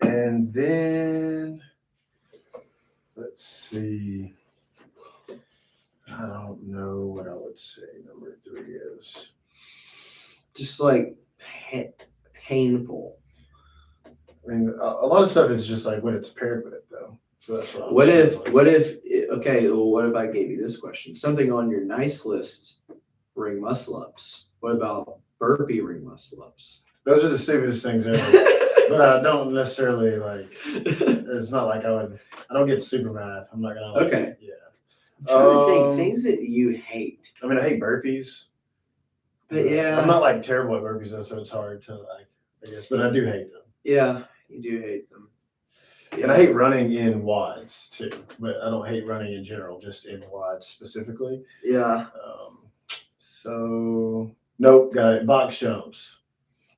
Speaker 1: And then let's see. I don't know what I would say number three is.
Speaker 3: Just like painful.
Speaker 1: I mean, a lot of stuff is just like what it's paired with, though. So that's what.
Speaker 3: What if I gave you this question? Something on your nice list, ring muscle ups. What about burpee ring muscle ups?
Speaker 1: Those are the stupidest things ever. But I don't necessarily like. It's not like I don't get super mad. I'm not gonna.
Speaker 3: Okay.
Speaker 1: Yeah.
Speaker 3: I'm trying to think things that you hate.
Speaker 1: I mean, I hate burpees.
Speaker 3: But yeah,
Speaker 1: I'm not like terrible at burpees though, so it's hard to like. I guess, but I do hate them.
Speaker 3: Yeah, you do hate them.
Speaker 1: And I hate running in wads too, but I don't hate running in general, just in wads specifically.
Speaker 3: Yeah.
Speaker 1: So nope, got it. Box jumps.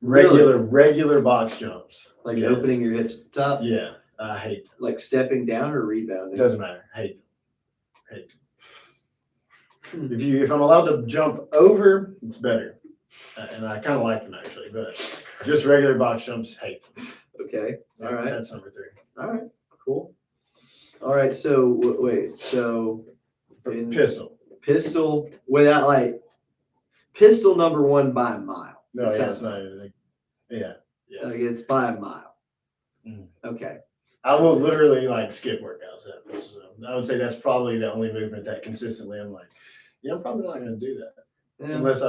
Speaker 1: Regular box jumps.
Speaker 3: Like
Speaker 1: Yes.
Speaker 3: opening your hips at the top?
Speaker 1: Yeah, I hate them.
Speaker 3: Like stepping down or
Speaker 1: It
Speaker 3: rebounding?
Speaker 1: doesn't matter. Hate them. If I'm allowed to jump over, it's better. And I kind of like them actually, but just regular box jumps, hate them.
Speaker 3: Okay. All right.
Speaker 1: That's number 3.
Speaker 3: All right. Cool. All right. So wait. So
Speaker 1: Pistol.
Speaker 3: Without like pistol number 1 by a mile.
Speaker 1: No,
Speaker 3: It
Speaker 1: yeah,
Speaker 3: sounds
Speaker 1: it's not anything. Yeah.
Speaker 3: like it's by a mile.
Speaker 1: Mm.
Speaker 3: Okay.
Speaker 1: I will literally like skip workouts. I would say that's probably the only movement that consistently I'm like, yeah, I'm probably not going to do that
Speaker 3: Yeah.
Speaker 1: unless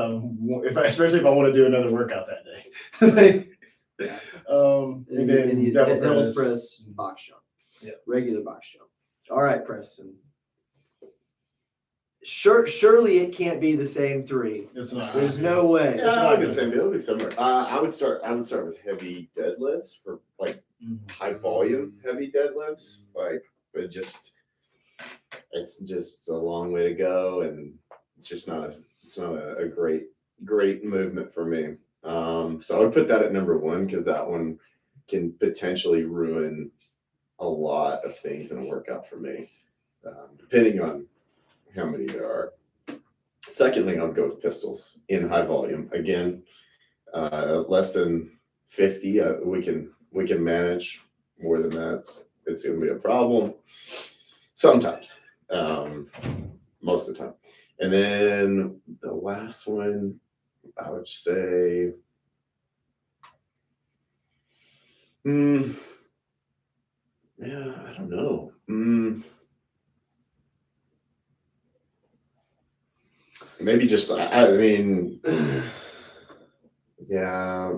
Speaker 1: especially if I want to do another workout that day.
Speaker 3: Yeah.
Speaker 1: And then
Speaker 3: you
Speaker 1: double
Speaker 3: press, box jump.
Speaker 1: Yeah.
Speaker 3: Regular box jump. All right, Preston. Surely it can't be the same 3.
Speaker 1: It's not.
Speaker 3: There's no way.
Speaker 2: Yeah, I would say it'll be similar. I would start with heavy deadlifts for like high volume heavy deadlifts. Like, but it's just a long way to go, and it's not a great movement for me. So I would put that at number 1 because that one can potentially ruin a lot of things in a workout for me, depending on how many there are. Secondly, I'll go with pistols in high volume. Again, less than 50, we can manage. More than that, it's going to be a problem. Sometimes, most of the time. And then the last one, I would say, yeah, I don't know. Maybe just, I mean, yeah,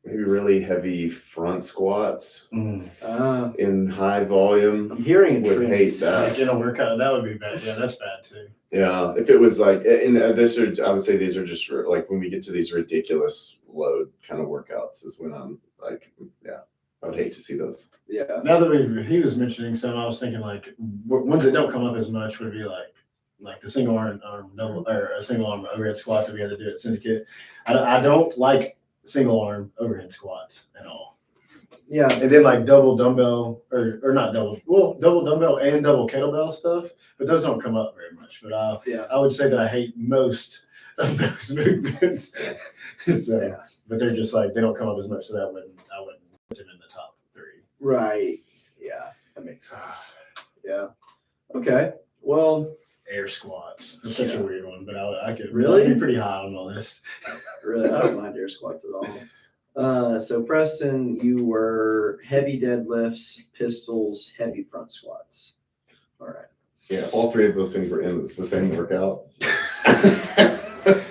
Speaker 2: maybe really heavy front squats in high volume.
Speaker 3: I'm hearing a
Speaker 2: Would
Speaker 3: trend.
Speaker 2: hate that.
Speaker 1: Like in a workout, that would be bad. Yeah, that's bad too.
Speaker 2: Yeah, if it was like, I would say these are just like when we get to these ridiculous load kind of workouts is when I'm like, yeah, I would hate to see those.
Speaker 3: Yeah.
Speaker 1: Now that he was mentioning some, I was thinking like ones that don't come up as much would be like the single arm double or a single arm overhead squat that we had to do at Syndicate. I don't like single arm overhead squats at all.
Speaker 3: Yeah.
Speaker 1: And then like double dumbbell or not double dumbbell and double kettlebell stuff, but those don't come up very much. But I would say that I hate most of those movements. So,
Speaker 3: Yeah.
Speaker 1: but they're just like they don't come up as much, so I wouldn't put them in the top 3.
Speaker 3: Right. Yeah. That makes sense. Yeah. Okay. Well,
Speaker 1: Air squats. It's such a weird one, but I could
Speaker 3: Really?
Speaker 1: be pretty high on the list.
Speaker 3: really, I don't mind air squats at all. So Preston, you were heavy deadlifts, pistols, heavy front squats. All right.
Speaker 2: Yeah, all 3 of those things were in the same workout.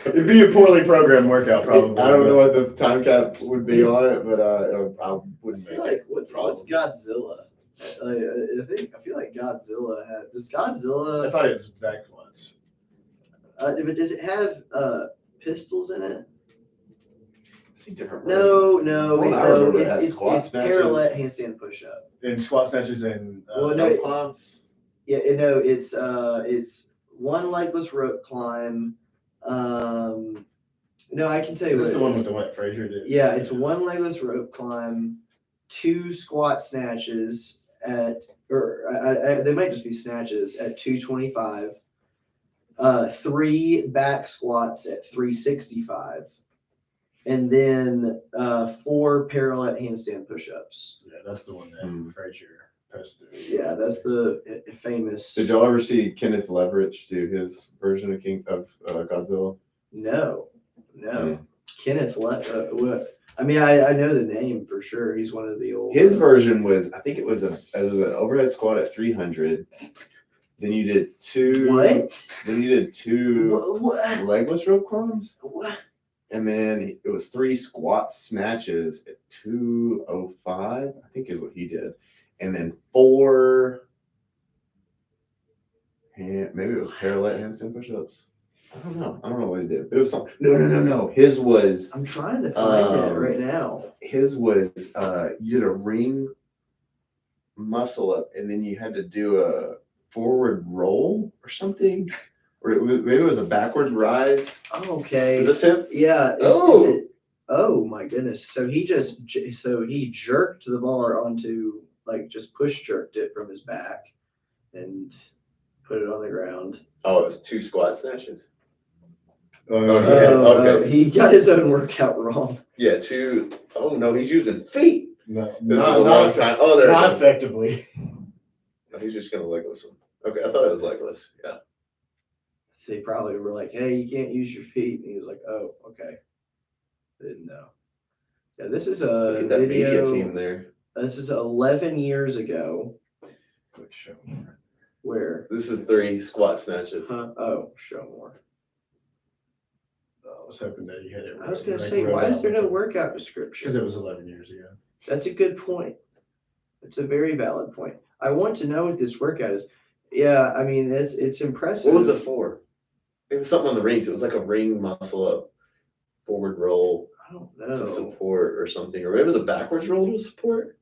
Speaker 1: It'd be a poorly programmed workout, probably.
Speaker 2: I don't know what the time cap would be on it, but I wouldn't
Speaker 3: I
Speaker 2: make
Speaker 3: feel
Speaker 2: it.
Speaker 3: like what's Godzilla? I feel like Godzilla does
Speaker 1: I
Speaker 3: Godzilla
Speaker 1: thought it was back squats.
Speaker 3: but does it have pistols in it?
Speaker 2: See different
Speaker 3: No,
Speaker 2: versions.
Speaker 3: no,
Speaker 2: Well, I remember it
Speaker 3: no.
Speaker 2: had
Speaker 3: It's
Speaker 2: squat snatches.
Speaker 3: parallel handstand push up.
Speaker 1: And squat snatches and
Speaker 3: Well, no,
Speaker 2: Climbs.
Speaker 3: Yeah, no, it's one legless rope climb. No, I can tell you
Speaker 1: is
Speaker 3: what
Speaker 1: this
Speaker 3: it
Speaker 1: the one
Speaker 3: is.
Speaker 1: with the what Frazier did?
Speaker 3: Yeah, it's one legless rope climb, 2 squat snatches they might just be snatches at 225, 3 back squats at 365, and then 4 parallel handstand push-ups.
Speaker 1: Yeah, that's the one that Frazier posted.
Speaker 3: Yeah, that's the famous.
Speaker 2: Did y'all ever see Kenneth Leverage do his version of Godzilla?
Speaker 3: No. Kenneth what? I mean, I know the name for sure. He's one of the old.
Speaker 2: His version was, I think it was an overhead squat at 300. Then you did 2.
Speaker 3: What?
Speaker 2: Then you did 2
Speaker 3: What?
Speaker 2: legless rope climbs.
Speaker 3: What?
Speaker 2: And then it was 3 squat snatches at 205, I think is what he did. And then 4, maybe it was parallel handstand push-ups. I don't know what he did. But it was something. No. His was,
Speaker 3: I'm trying to find it right now.
Speaker 2: his was, you did a ring muscle up and then you had to do a forward roll or something. Or maybe it was a backward rise.
Speaker 3: Okay.
Speaker 2: Is this him?
Speaker 3: Yeah.
Speaker 2: Oh.
Speaker 3: Oh my goodness! So he jerked the bar onto, like, just push jerked it from his back and put it on the ground.
Speaker 2: Oh, it was 2 squat snatches.
Speaker 1: Oh,
Speaker 2: Oh,
Speaker 1: yeah.
Speaker 2: yeah. Okay.
Speaker 3: He got his own workout wrong.
Speaker 2: Yeah, 2. Oh no, he's using feet.
Speaker 1: No,
Speaker 2: This is
Speaker 1: not,
Speaker 2: a long time. Oh, there
Speaker 1: not
Speaker 2: it goes.
Speaker 1: effectively.
Speaker 2: No, he's just gonna legless him. Okay, I thought it was legless. Yeah.
Speaker 3: They probably were like, "Hey, you can't use your feet," and he was like, "Oh, okay." I didn't know. Yeah, this is a
Speaker 2: Look at that media
Speaker 3: video.
Speaker 2: team there.
Speaker 3: This is 11 years ago.
Speaker 1: Quick show.
Speaker 3: Where?
Speaker 2: This is 3 squat snatches.
Speaker 3: Huh? Oh, show more.
Speaker 1: I was hoping that you had it.
Speaker 3: I was gonna say, why is there no workout description?
Speaker 1: Because it was 11 years ago.
Speaker 3: That's a good point. It's a very valid point. I want to know what this workout is. Yeah, I mean, it's impressive.
Speaker 2: What was it for? It was something on the rings. It was like a ring muscle up, forward roll
Speaker 3: I don't
Speaker 2: to
Speaker 3: know.
Speaker 2: support or something, or maybe it was a backwards roll to support.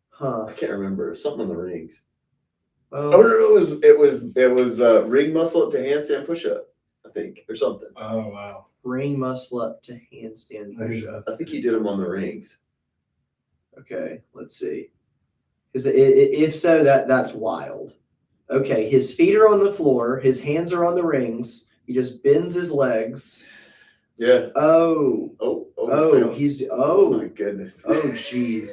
Speaker 3: Huh.
Speaker 2: I can't remember. It was something on the rings.
Speaker 3: Well,
Speaker 2: Oh no, it was ring muscle up to handstand push up, I think, or something.
Speaker 1: Oh, wow.
Speaker 3: ring muscle up to handstand push-up.
Speaker 2: I think he did them on the rings.
Speaker 3: Okay, let's see. Because if so, that's wild. Okay, his feet are on the floor. His hands are on the rings. He just bends his legs.
Speaker 2: Yeah.
Speaker 3: Oh,
Speaker 2: He's
Speaker 3: he's
Speaker 2: oh my goodness.
Speaker 3: oh, jeez.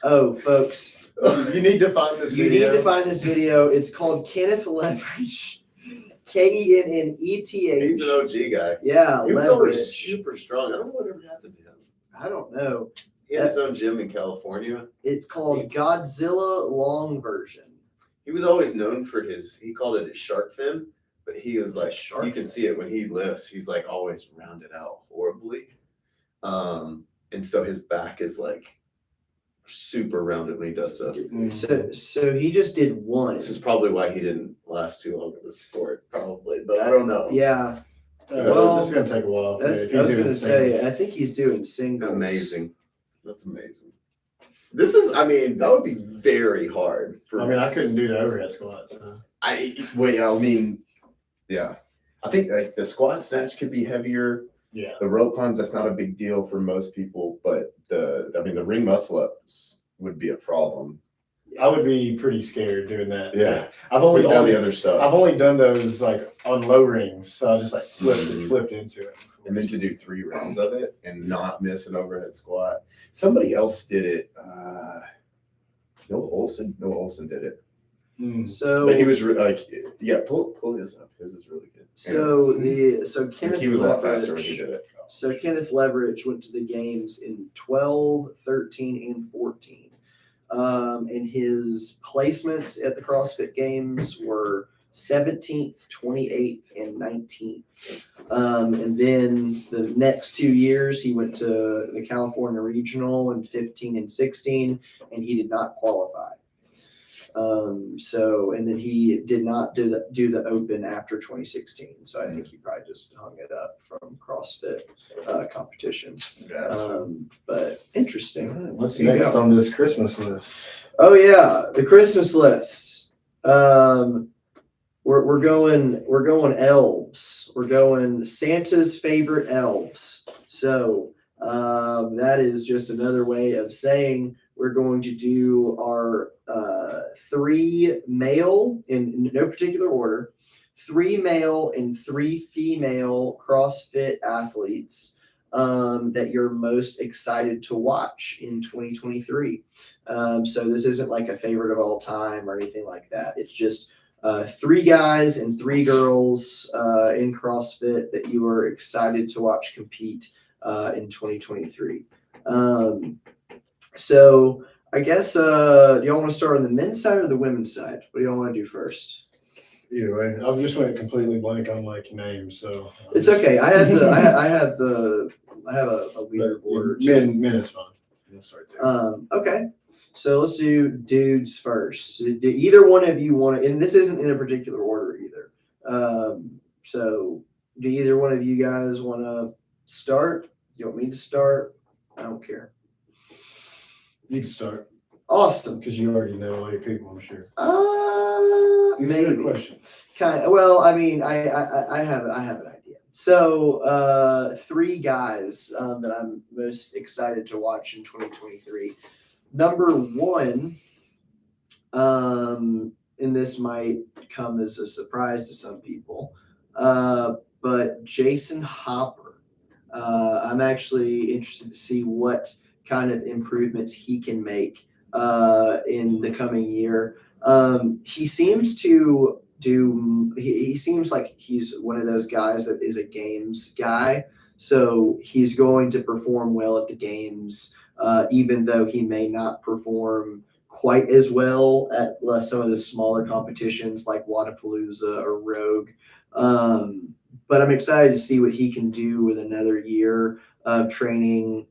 Speaker 3: Oh, folks,
Speaker 1: You need to find this
Speaker 3: you
Speaker 1: video.
Speaker 3: need to find this video. It's called Kenneth Leverage. Kenneth.
Speaker 2: He's an OG guy.
Speaker 3: Yeah,
Speaker 2: He was always
Speaker 3: Leverage.
Speaker 2: super strong. I don't know whatever happened to him.
Speaker 3: I don't know.
Speaker 2: He had his own gym in California.
Speaker 3: It's called Godzilla Long Version.
Speaker 2: He was always known for he called it his shark fin, but he was like,
Speaker 3: Shark
Speaker 2: you can see it when he lifts, he's like always rounded out horribly. And so his back is like super rounded when he does stuff.
Speaker 3: So he just did one.
Speaker 2: This is probably why he didn't last too long in the sport, probably, but I don't know.
Speaker 3: Yeah,
Speaker 1: Well, this is gonna take a while.
Speaker 3: I was gonna say, I think he's doing singles.
Speaker 2: Amazing. That's amazing. This is, I mean, that would be very hard for
Speaker 1: I couldn't do the overhead squats. So.
Speaker 4: Yeah. I think like the squat snatch could be heavier.
Speaker 1: Yeah.
Speaker 4: The rope climbs, that's not a big deal for most people, but the ring muscle ups would be a problem.
Speaker 1: I would be pretty scared doing that.
Speaker 4: Yeah.
Speaker 1: I've only
Speaker 4: With all
Speaker 1: done
Speaker 4: the other stuff.
Speaker 1: I've only done those like on low rings, so I just like flipped into it.
Speaker 4: And then to do 3 rounds of it and not miss an overhead squat. Somebody else did it. Noah Olson did it.
Speaker 3: So
Speaker 4: But he was pull his up. His is really good.
Speaker 3: so Kenneth
Speaker 4: He was a lot faster when
Speaker 3: Leverage.
Speaker 4: he did it.
Speaker 3: So Kenneth Leverage went to the games in 12, 13, and 14. And his placements at the CrossFit Games were 17th, 28th, and 19th. And then the next 2 years, he went to the California Regional in 15 and 16, and he did not qualify. And then he did not do the Open after 2016. So I think he probably just hung it up from CrossFit competitions. But interesting.
Speaker 1: What's
Speaker 3: There you
Speaker 1: next
Speaker 3: go.
Speaker 1: on this Christmas list?
Speaker 3: Oh yeah, the Christmas list. We're going elves. We're going Santa's favorite elves. So that is just another way of saying we're going to do our 3 male in no particular order, 3 male and 3 female CrossFit athletes that you're most excited to watch in 2023. So this isn't like a favorite of all time or anything like that. It's just 3 guys and 3 girls in CrossFit that you are excited to watch compete in 2023. So I guess do y'all want to start on the men's side or the women's side? What do y'all want to do first?
Speaker 1: Either way, I've just went completely blank on like names, so
Speaker 3: It's okay. I have a leaderboard.
Speaker 1: Men is fine. We'll start there.
Speaker 3: Okay. So let's do dudes first. Do either one of you want to, and this isn't in a particular order either. So do either one of you guys want to start? You want me to start? I don't care.
Speaker 1: You can start
Speaker 3: Awesome.
Speaker 1: because you already know all your people, I'm sure. These are
Speaker 3: Maybe.
Speaker 1: good questions.
Speaker 3: Kind of. Well, I mean, I have an idea. So, three guys that I'm most excited to watch in 2023. Number one, and this might come as a surprise to some people, but Jason Hopper. I'm actually interested to see what kind of improvements he can make in the coming year. He seems to he seems like he's one of those guys that is a games guy. So he's going to perform well at the games, even though he may not perform quite as well at some of the smaller competitions like Wadapalooza or Rogue. But I'm excited to see what he can do with another year of training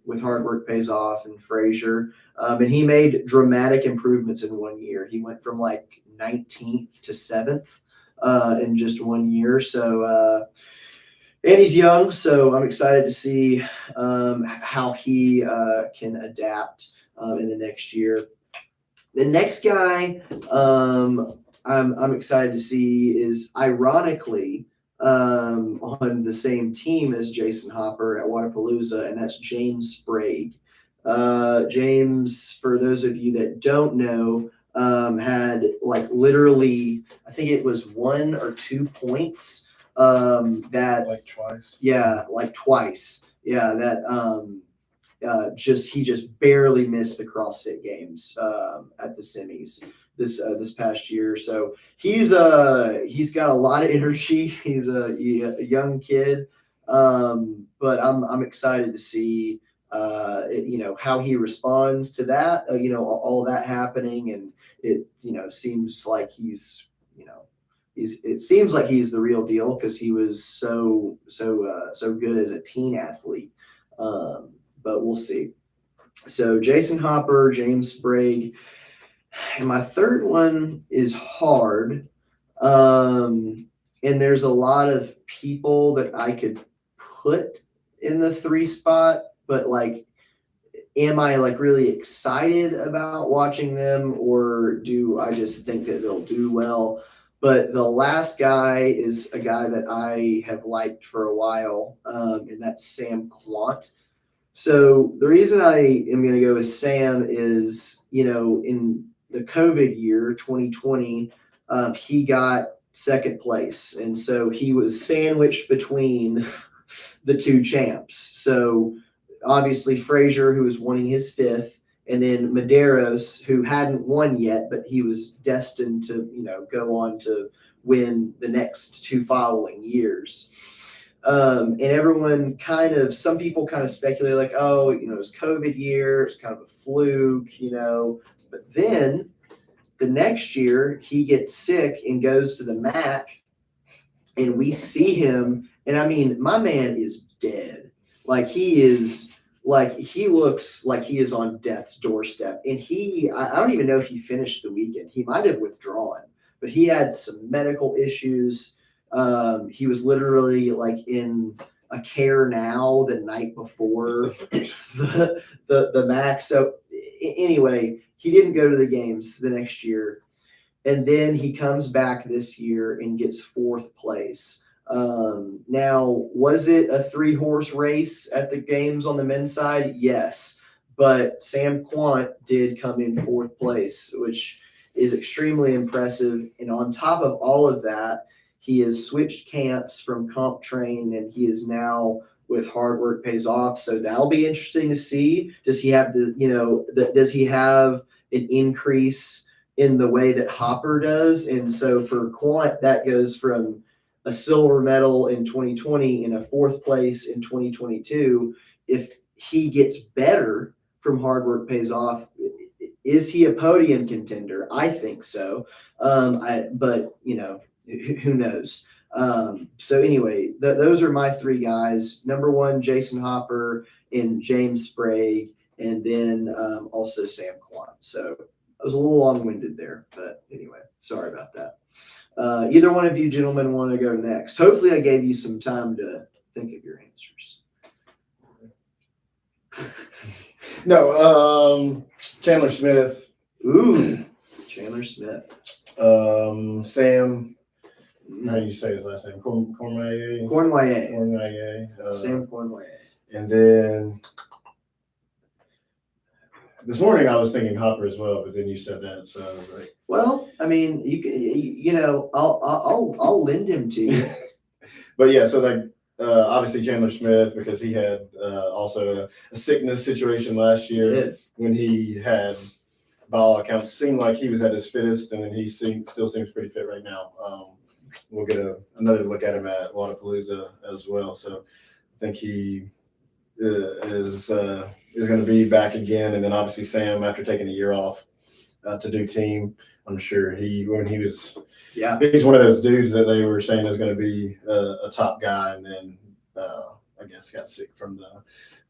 Speaker 3: with Hard Work Pays Off and Frazier. And he made dramatic improvements in 1 year. He went from like 19th to 7th in just 1 year. So, and he's young, so I'm excited to see how he can adapt in the next year. The next guy I'm excited to see is ironically on the same team as Jason Hopper at Wadapalooza, and that's James Sprague. James, for those of you that don't know, had like literally, I think it was 1 or 2 points that
Speaker 1: Like twice.
Speaker 3: yeah, like twice. Yeah, that he just barely missed the CrossFit Games at the semis this past year. So he's got a lot of energy. He's a young kid, but I'm excited to see how he responds to that. All that happening, and it seems like he's it seems like he's the real deal because he was so good as a teen athlete. But we'll see. So Jason Hopper, James Sprague, and my third one is hard. And there's a lot of people that I could put in the 3 spot, but like, am I like really excited about watching them, or do I just think that they'll do well? But the last guy is a guy that I have liked for a while, and that's Sam Quant. So the reason I am going to go with Sam is, in the COVID year, 2020, he got second place. And so he was sandwiched between the 2 champs. So obviously Frazier, who was winning his 5th, and then Medeiros, who hadn't won yet, but he was destined to, go on to win the next 2 following years. And everyone some people kind of speculate like, oh, it was COVID year, it's kind of a fluke, but then the next year he gets sick and goes to the MAC, and we see him, and I mean, my man is dead. Like he looks like he is on death's doorstep. And I don't even know if he finished the weekend. He might have withdrawn, but he had some medical issues. He was literally like in a care now the night before the max. So anyway, he didn't go to the games the next year. And then he comes back this year and gets 4th place. Now, was it a 3-horse race at the games on the men's side? Yes. But Sam Quant did come in 4th place, which is extremely impressive. And on top of all of that, he has switched camps from Comp Train, and he is now with Hard Work Pays Off. So that'll be interesting to see. Does he have does he have an increase in the way that Hopper does? And so for Quant, that goes from a silver medal in 2020 and a 4th place in 2022. If he gets better from Hard Work Pays Off, is he a podium contender? I think so. But who knows? So anyway, those are my 3 guys. Number 1, Jason Hopper and James Sprague, and then also Sam Quant. So I was a little long-winded there, but anyway, sorry about that. Either one of you gentlemen want to go next? Hopefully I gave you some time to think of your answers.
Speaker 1: No, Chandler Smith.
Speaker 3: Ooh, Chandler Smith.
Speaker 1: Sam. How do you say his last name? Cormier.
Speaker 3: Cornway.
Speaker 1: Cormier.
Speaker 3: Sam Cornway.
Speaker 1: And then this morning I was thinking Hopper as well, but then you said that, so I was like,
Speaker 3: Well, I mean, I'll lend him to you.
Speaker 1: but yeah, so like obviously Chandler Smith, because he had also a sickness situation last year when he had, by all accounts, seemed like he was at his fittest, and then he still seems pretty fit right now. We'll get another look at him at Wodapalooza as well. So I think he is going to be back again, and then obviously Sam, after taking a year off to do team, I'm sure he's one of those dudes that they were saying is going to be a top guy, and then I guess got sick from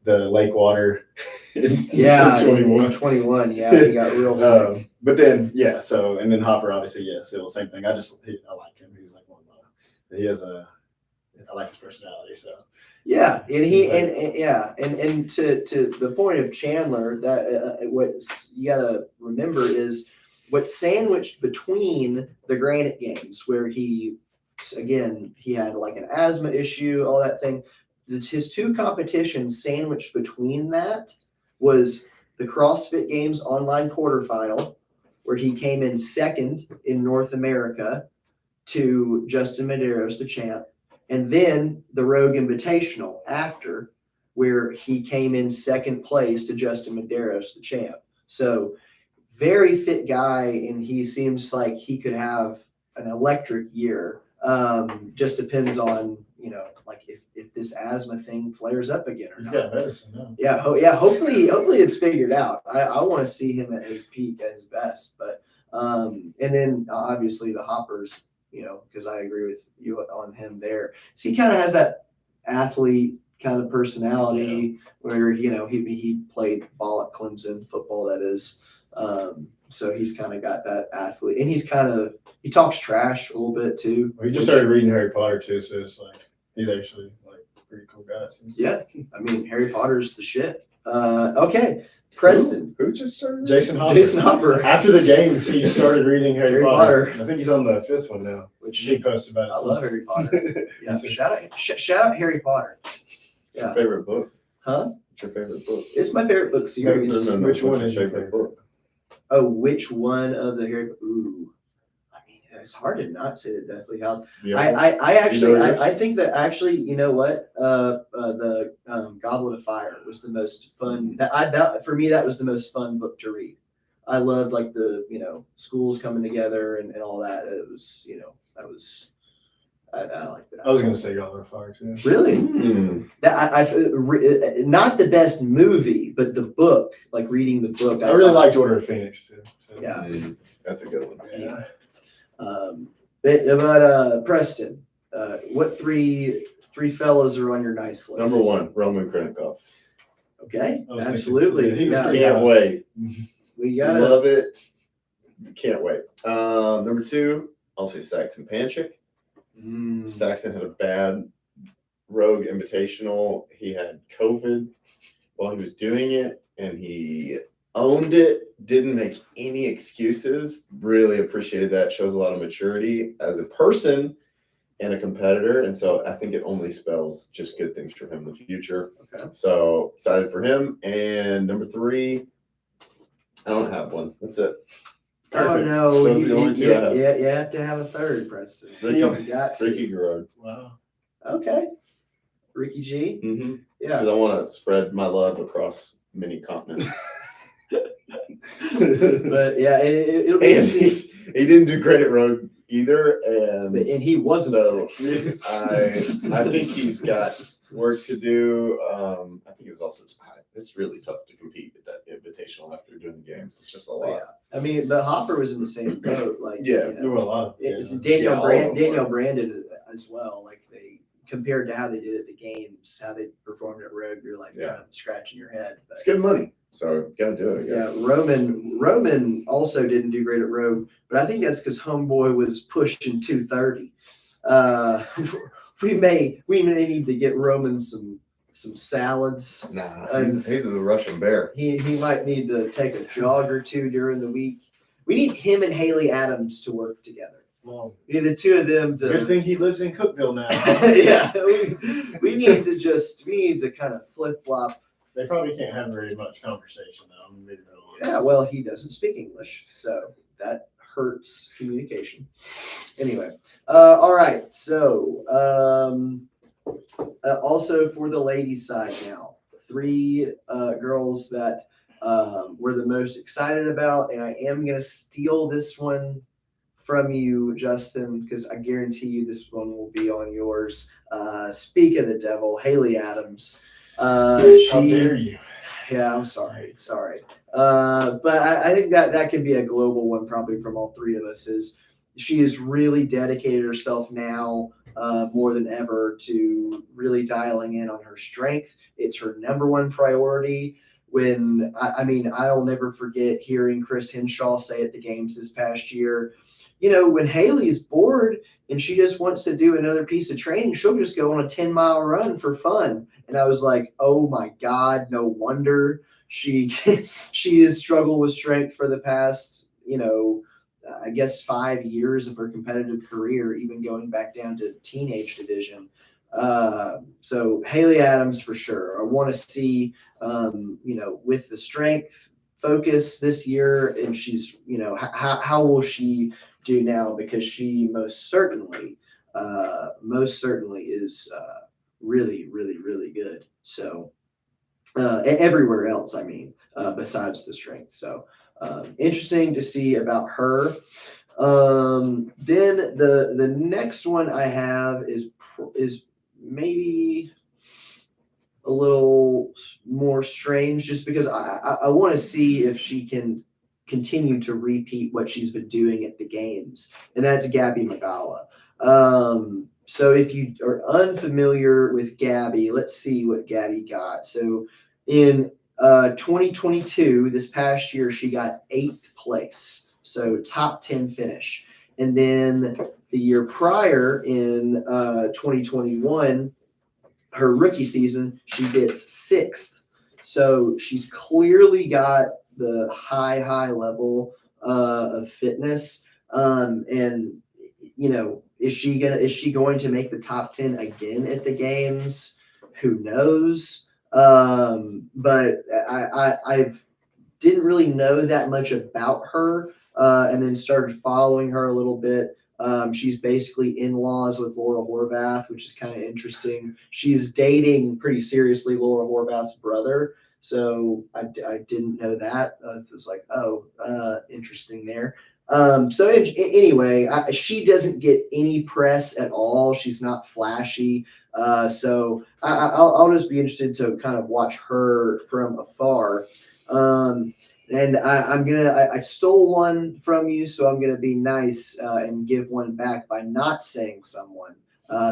Speaker 1: the lake water. In
Speaker 3: 21. Yeah, he got real sick.
Speaker 1: But then and then Hopper, obviously, still the same thing. I like him. He's like I like his personality. So
Speaker 3: yeah, and to the point of Chandler, that what you gotta remember is what's sandwiched between the Granite games, where he had like an asthma issue, all that thing. His two competitions sandwiched between that was the CrossFit Games online quarterfinal, where he came in second in North America to Justin Medeiros, the champ, and then the Rogue Invitational after, where he came in second place to Justin Medeiros, the champ. So very fit guy, and he seems like he could have an electric year. Just depends on, like if this asthma thing flares up again or
Speaker 1: he's
Speaker 3: not.
Speaker 1: got medicine now.
Speaker 3: Yeah. Hopefully it's figured out. I want to see him at his peak, at his best. But and then obviously the Hoppers, because I agree with you on him there. So he kind of has that athlete kind of personality where he played ball at Clemson, football that is. So he's kind of got that athlete, and he talks trash a little bit too.
Speaker 1: Well, he just started reading Harry Potter too, so it's like he's actually like a pretty cool guy.
Speaker 3: Yeah, I mean Harry Potter's the shit. Okay, Preston.
Speaker 4: Who just started?
Speaker 1: Jason Hopper. After the games, he started reading Harry Potter. I think he's on the 5th one now.
Speaker 3: Which
Speaker 1: he posted about it.
Speaker 3: I love Harry Potter. Yeah, shout out Harry Potter. Yeah.
Speaker 4: Your favorite book?
Speaker 3: Huh?
Speaker 4: What's your favorite book?
Speaker 3: It's my favorite book series.
Speaker 4: No.
Speaker 1: Which one
Speaker 4: What's
Speaker 1: is
Speaker 4: your
Speaker 1: your
Speaker 4: favorite
Speaker 1: favorite?
Speaker 4: book?
Speaker 3: Oh, which one of the Harry? Ooh, I mean, it's hard to not say the Deathly Hallows. I think that actually, you know what? The Goblet of Fire was the most fun. For me, that was the most fun book to read. I loved like the schools coming together and all that. It was I like that.
Speaker 1: I was gonna say Goblet of Fire too.
Speaker 3: Really?
Speaker 1: Hmm.
Speaker 3: Not the best movie, but the book, like reading the book.
Speaker 1: I really liked Order of Phoenix too. So.
Speaker 3: Yeah.
Speaker 4: That's a good one.
Speaker 1: Yeah.
Speaker 3: But Preston, what three fellows are on your nice list?
Speaker 4: Number 1, Roman Krenikov.
Speaker 3: Okay,
Speaker 1: I was thinking-
Speaker 3: absolutely.
Speaker 1: yeah, he was pretty-
Speaker 4: Can't wait.
Speaker 3: We got
Speaker 4: Love it. Can't wait. Number 2, I'll say Saxon Panchik. Saxon had a bad Rogue Invitational. He had COVID while he was doing it, and he owned it, didn't make any excuses. Really appreciated that. Shows a lot of maturity as a person and a competitor. And so I think it only spells just good things for him in the future.
Speaker 3: Okay.
Speaker 4: So excited for him. And number 3, I don't have one. That's it.
Speaker 3: Oh
Speaker 1: Perfect.
Speaker 3: no,
Speaker 4: Those are the only two I have.
Speaker 3: you have to have a third, Preston.
Speaker 4: Ricky-
Speaker 3: You got to.
Speaker 4: Ricky Garrard.
Speaker 1: Wow.
Speaker 3: Okay, Ricky G.
Speaker 4: Mm-hmm.
Speaker 3: Yeah,
Speaker 4: Because I want to spread my love across many continents.
Speaker 3: but yeah, it'll be
Speaker 4: And
Speaker 3: interesting.
Speaker 4: he didn't do great at Rogue either. And
Speaker 3: he wasn't
Speaker 4: so
Speaker 3: sick.
Speaker 4: I think he's got work to do. I think it was also, it's really tough to compete at that invitational after doing games. It's just a lot.
Speaker 3: Yeah, I mean, but Hopper was in the same boat. Like,
Speaker 4: Yeah,
Speaker 1: There were a lot of
Speaker 3: it's
Speaker 1: yeah.
Speaker 3: Daniel
Speaker 4: all of them
Speaker 3: Daniel
Speaker 4: were.
Speaker 3: Brandon as well. Like they compared to how they did at the games, how they performed at Rogue, you're like
Speaker 4: Yeah.
Speaker 3: kind of scratching your head. But
Speaker 4: It's good money. So gotta do it. I
Speaker 3: yeah,
Speaker 4: guess.
Speaker 3: Roman also didn't do great at Rogue, but I think that's because Homeboy was pushing 230. We may need to get Roman some salads.
Speaker 4: Nah, he's a Russian bear.
Speaker 3: He might need to take a jog or two during the week. We need him and Haley Adams to work together.
Speaker 1: Well,
Speaker 3: We need the two of them to.
Speaker 1: good thing he lives in Cookville now.
Speaker 3: Yeah, we need to kind of flip flop.
Speaker 1: They probably can't have very much conversation though. I'm gonna be real honest.
Speaker 3: Yeah, well, he doesn't speak English, so that hurts communication. Anyway, all right. So, also for the ladies' side now, three girls that we're the most excited about, and I am gonna steal this one from you, Justin, because I guarantee you this one will be on yours. Speak of the devil, Haley Adams.
Speaker 1: How dare you?
Speaker 3: Yeah, I'm sorry. But I think that can be a global one, probably from all three of us. Is she has really dedicated herself now more than ever to really dialing in on her strength. It's her number one priority. When I mean, I'll never forget hearing Chris Henshaw say at the games this past year, when Haley's bored and she just wants to do another piece of training, she'll just go on a 10-mile run for fun. And I was like, oh my God, no wonder she has struggled with strength for the past, I guess 5 years of her competitive career, even going back down to teenage division. So Haley Adams for sure. I want to see, with the strength focus this year, and she's, how will she do now? Because she most certainly is really, really, really good. So everywhere else, I mean, besides the strength. So interesting to see about her. Then the next one I have is maybe a little more strange, just because I want to see if she can continue to repeat what she's been doing at the games, and that's Gabby Magala. So if you are unfamiliar with Gabby, let's see what Gabby got. So in 2022, this past year, she got 8th place, so top 10 finish. And then the year prior, in 2021, her rookie season, she gets 6th. So she's clearly got the high level of fitness. And is she going to make the top 10 again at the games? Who knows? But I've didn't really know that much about her, and then started following her a little bit. She's basically in-laws with Laura Horvath, which is kind of interesting. She's dating pretty seriously Laura Horvath's brother. So I didn't know that. It was like, interesting there. So anyway, she doesn't get any press at all. She's not flashy. So I'll just be interested to kind of watch her from afar. And I stole one from you, so I'm gonna be nice and give one back by not saying someone.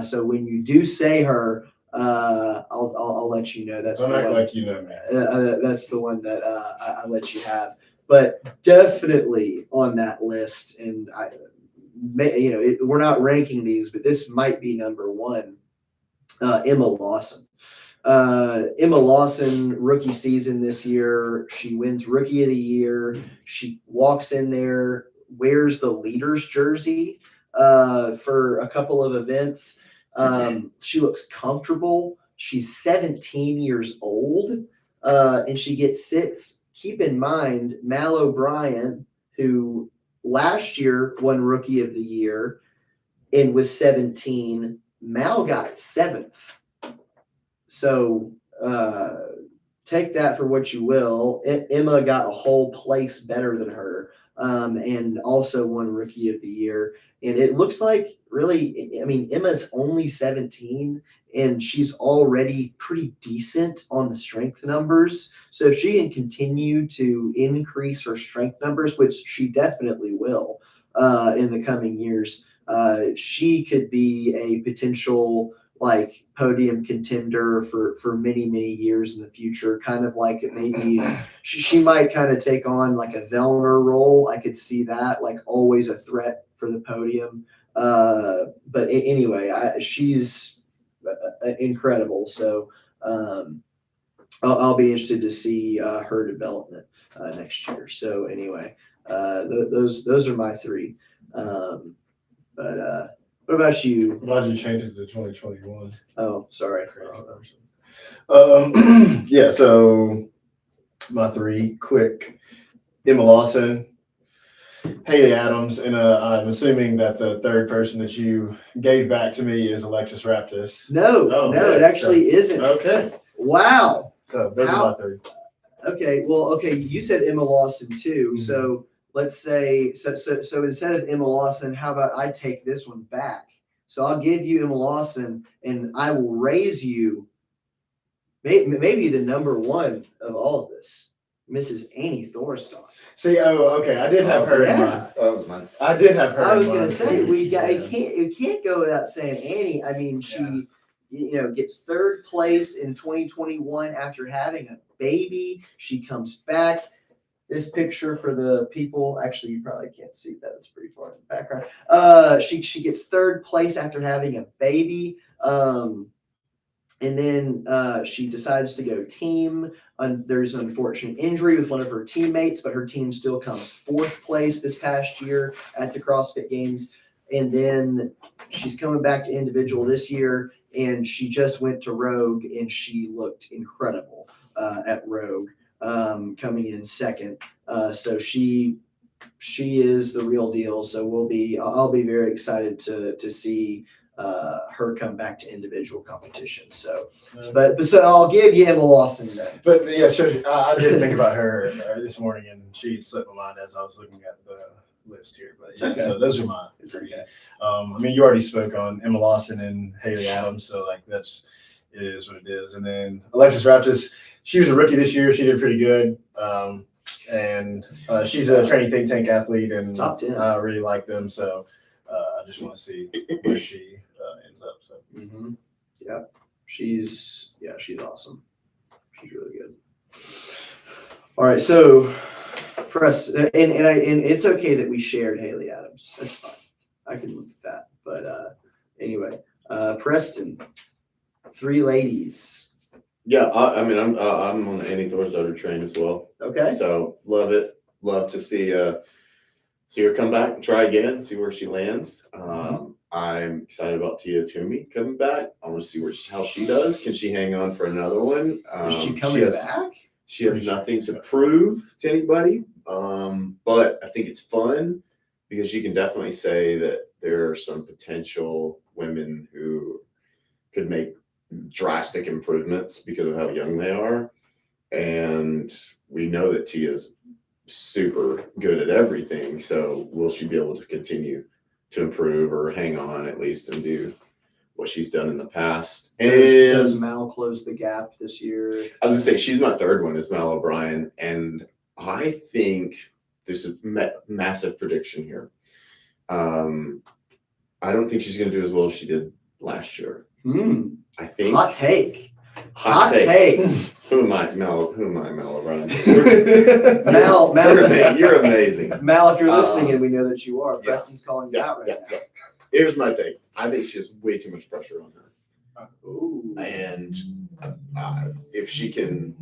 Speaker 3: So when you do say her, I'll let you know.
Speaker 1: Don't act like you know, man.
Speaker 3: That's the one that I let you have. But definitely on that list, and we're not ranking these, but this might be number one. Emma Lawson. Emma Lawson, rookie season this year, she wins Rookie of the Year. She walks in there, wears the leader's jersey for a couple of events. She looks comfortable. She's 17 years old, and she gets 6th. Keep in mind, Mal O'Brien, who last year won Rookie of the Year and was 17, Mal got 7th. So take that for what you will. Emma got a whole place better than her, and also won Rookie of the Year. And it looks like, really, I mean, Emma's only 17, and she's already pretty decent on the strength numbers. So if she can continue to increase her strength numbers, which she definitely will in the coming years, she could be a potential podium contender for many years in the future. Kind of like maybe she might kind of take on like a Vellner role. I could see that, always a threat for the podium. But anyway, she's incredible. So I'll be interested to see her development next year. So anyway, those are my 3. But what about you?
Speaker 1: Why'd you change it to 2021?
Speaker 3: Oh, sorry.
Speaker 1: Yeah, so my three quick: Emma Lawson, Haley Adams, and I'm assuming that the third person that you gave back to me is Alexis Raptis.
Speaker 3: No,
Speaker 1: Oh,
Speaker 3: no,
Speaker 1: yeah,
Speaker 3: it actually isn't.
Speaker 1: Okay,
Speaker 3: Wow.
Speaker 1: so those
Speaker 3: How-
Speaker 1: are my three.
Speaker 3: Okay, well, okay, you said Emma Lawson too.
Speaker 1: Mhm.
Speaker 3: So let's say so instead of Emma Lawson, how about I take this one back? So I'll give you Emma Lawson, and I will raise you maybe the number one of all of this, Mrs. Annie Thorstock.
Speaker 1: See, okay, I did have her in
Speaker 3: yeah.
Speaker 1: mind.
Speaker 2: Oh, that was mine.
Speaker 1: I did have her.
Speaker 3: I was
Speaker 1: in
Speaker 3: gonna
Speaker 1: mind,
Speaker 3: say
Speaker 1: too.
Speaker 3: we got
Speaker 1: Yeah.
Speaker 3: you can't go without saying Annie. I mean, she gets third place in 2021 after having a baby. She comes back. This picture for the people, actually, you probably can't see that. It's pretty far in the background. She gets third place after having a baby. And then she decides to go team. There's an unfortunate injury with one of her teammates, but her team still comes fourth place this past year at the CrossFit Games. And then she's coming back to individual this year, and she just went to Rogue, and she looked incredible at Rogue, coming in second. So she is the real deal. So I'll be very excited to see her come back to individual competition. So, but so I'll give you Emma Lawson then.
Speaker 1: But yeah, sure. I did think about her this morning, and she slipped my mind as I was looking at the list here. But yeah,
Speaker 3: okay.
Speaker 1: so those are my
Speaker 3: It's
Speaker 1: three.
Speaker 3: okay.
Speaker 1: I mean, you already spoke on Emma Lawson and Haley Adams, so like it is what it is. And then Alexis Raptis, she was a rookie this year. She did pretty good. And she's a training think tank athlete, and
Speaker 3: Top 10.
Speaker 1: I really like them. So I just want to see where she ends up. So.
Speaker 3: Mm-hmm. Yeah, she's awesome. She's really good. All right, so press and it's okay that we shared Haley Adams. That's fine. I can look at that. But anyway, Preston, three ladies.
Speaker 2: Yeah, I mean, I'm on the Annie Thorsdottir train as well.
Speaker 3: Okay.
Speaker 2: So love it. Love to see her come back and try again, see where she lands. I'm excited about Tia Toomey coming back. I want to see how she does. Can she hang on for another one?
Speaker 3: Is she coming back?
Speaker 2: She has nothing to prove to anybody, but I think it's fun because you can definitely say that there are some potential women who could make drastic improvements because of how young they are. And we know that Tia's super good at everything. So will she be able to continue to improve or hang on at least and do what she's done in the past? And
Speaker 3: Does Mal close the gap this year?
Speaker 2: I was gonna say she's my third one is Mal O'Brien, and I think this is massive prediction here. I don't think she's gonna do as well as she did last year. I think
Speaker 3: Hot take.
Speaker 2: Who am I, Mal? Who am I, Mal O'Brien?
Speaker 3: Mal,
Speaker 2: You're amazing.
Speaker 3: Mal, if you're listening, and we know that you are,
Speaker 2: yeah.
Speaker 3: Preston's calling you out right now.
Speaker 2: Here's my take. I think she has way too much pressure on her.
Speaker 3: Ooh.
Speaker 2: And if she can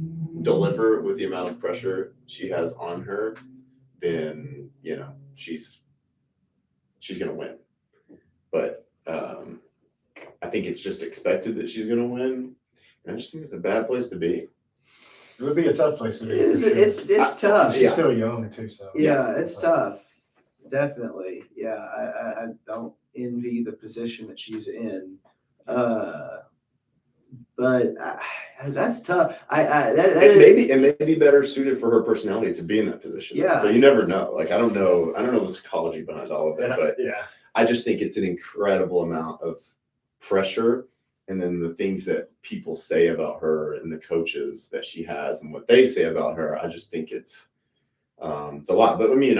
Speaker 2: deliver with the amount of pressure she has on her, then she's gonna win. But I think it's just expected that she's gonna win. And I just think it's a bad place to be.
Speaker 1: It would be a tough place to be.
Speaker 3: It's tough.
Speaker 1: She's still young too, so
Speaker 3: Yeah, it's tough. Definitely. Yeah, I don't envy the position that she's in. But that's tough.
Speaker 2: It may be better suited for her personality to be in that position.
Speaker 3: Yeah.
Speaker 2: So you never know. Like I don't know the psychology behind all of it, but
Speaker 1: yeah,
Speaker 2: I just think it's an incredible amount of pressure. And then the things that people say about her and the coaches that she has and what they say about her, I just think it's a lot. But I mean,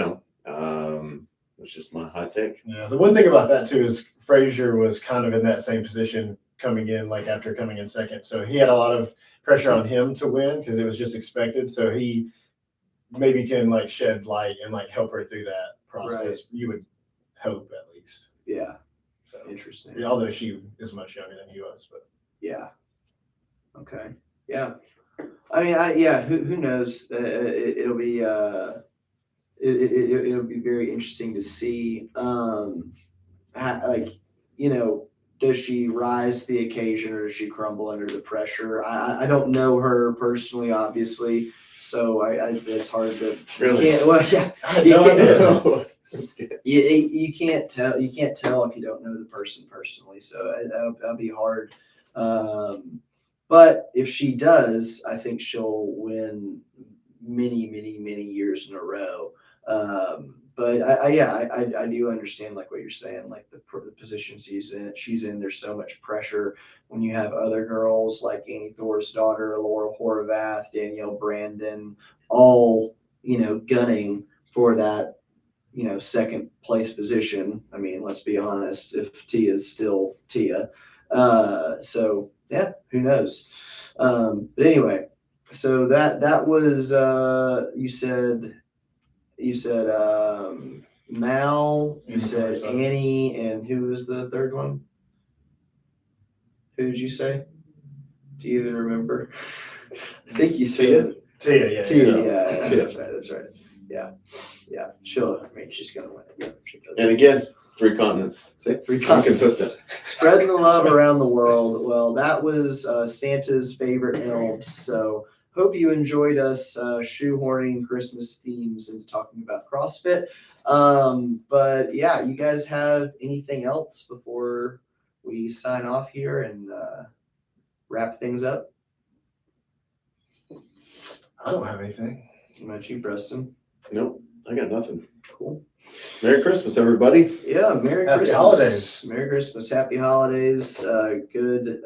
Speaker 2: it's just my hot take.
Speaker 1: Yeah, the one thing about that too is Frazier was kind of in that same position coming in, like after coming in second. So he had a lot of pressure on him to win because it was just expected. So he maybe can like shed light and like help her through that process.
Speaker 3: Right.
Speaker 1: You would hope at least.
Speaker 3: Yeah.
Speaker 1: So
Speaker 3: Interesting.
Speaker 1: yeah, although she is much younger than he was, but
Speaker 3: yeah. Okay. Yeah. I mean, who knows? It'll be it'll be very interesting to see. like, does she rise to the occasion or does she crumble under the pressure? I don't know her personally, obviously, so it's hard to
Speaker 2: Really?
Speaker 3: yeah.
Speaker 1: I had
Speaker 3: You
Speaker 1: no
Speaker 3: can't-
Speaker 1: idea.
Speaker 2: That's good.
Speaker 3: You can't tell if you don't know the person personally, so that'll be hard. But if she does, I think she'll win many years in a row. But I do understand like what you're saying, like the position she's in. There's so much pressure when you have other girls like Annie Thor's daughter, Laura Horvath, Danielle Brandon, all gunning for that second place position. I mean, let's be honest, if Tia's still Tia. So yeah, who knows? But anyway, so that was you said Mal, you
Speaker 1: Annie
Speaker 3: said
Speaker 1: Thor's daughter.
Speaker 3: Annie, and who was the third one? Who did you say? Do you even remember? I think you said
Speaker 1: Tia, yeah.
Speaker 3: Tia.
Speaker 1: yeah.
Speaker 3: Yeah,
Speaker 2: Tia.
Speaker 3: that's right. Yeah. She's gonna win it. She does.
Speaker 2: And again, 3 continents. See?
Speaker 3: Three
Speaker 2: I'm consistent.
Speaker 3: Spreading the love around the world. Well, that was Santa's favorite elves. So hope you enjoyed us shoehorning Christmas themes into talking about CrossFit. But yeah, you guys have anything else before we sign off here and wrap things up?
Speaker 1: I don't have anything.
Speaker 3: How about you, Preston?
Speaker 2: Nope, I got nothing.
Speaker 3: Cool.
Speaker 2: Merry Christmas, everybody.
Speaker 3: Yeah, Merry
Speaker 1: Happy
Speaker 3: Christmas.
Speaker 1: holidays.
Speaker 3: Merry Christmas. Happy holidays. Good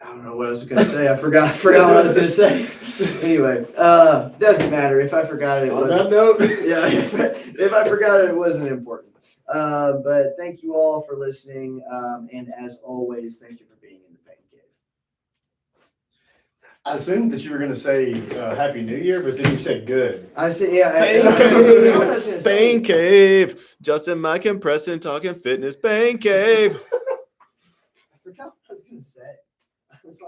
Speaker 3: I don't know what I was gonna say. I forgot what I was gonna say. Anyway, doesn't matter. If I forgot it, it
Speaker 1: On
Speaker 3: wasn't
Speaker 1: that note,
Speaker 3: yeah, if I forgot it, it wasn't important. But thank you all for listening. And as always, thank you for being in the Paincave.
Speaker 1: I assumed that you were going to say Happy New Year, but then you said good.
Speaker 3: I said, yeah.
Speaker 2: Paincave.
Speaker 3: What I was gonna say.
Speaker 2: Paincave. Justin, Mike, and Preston talking fitness. Paincave.
Speaker 3: I forgot what I was gonna say. I was like,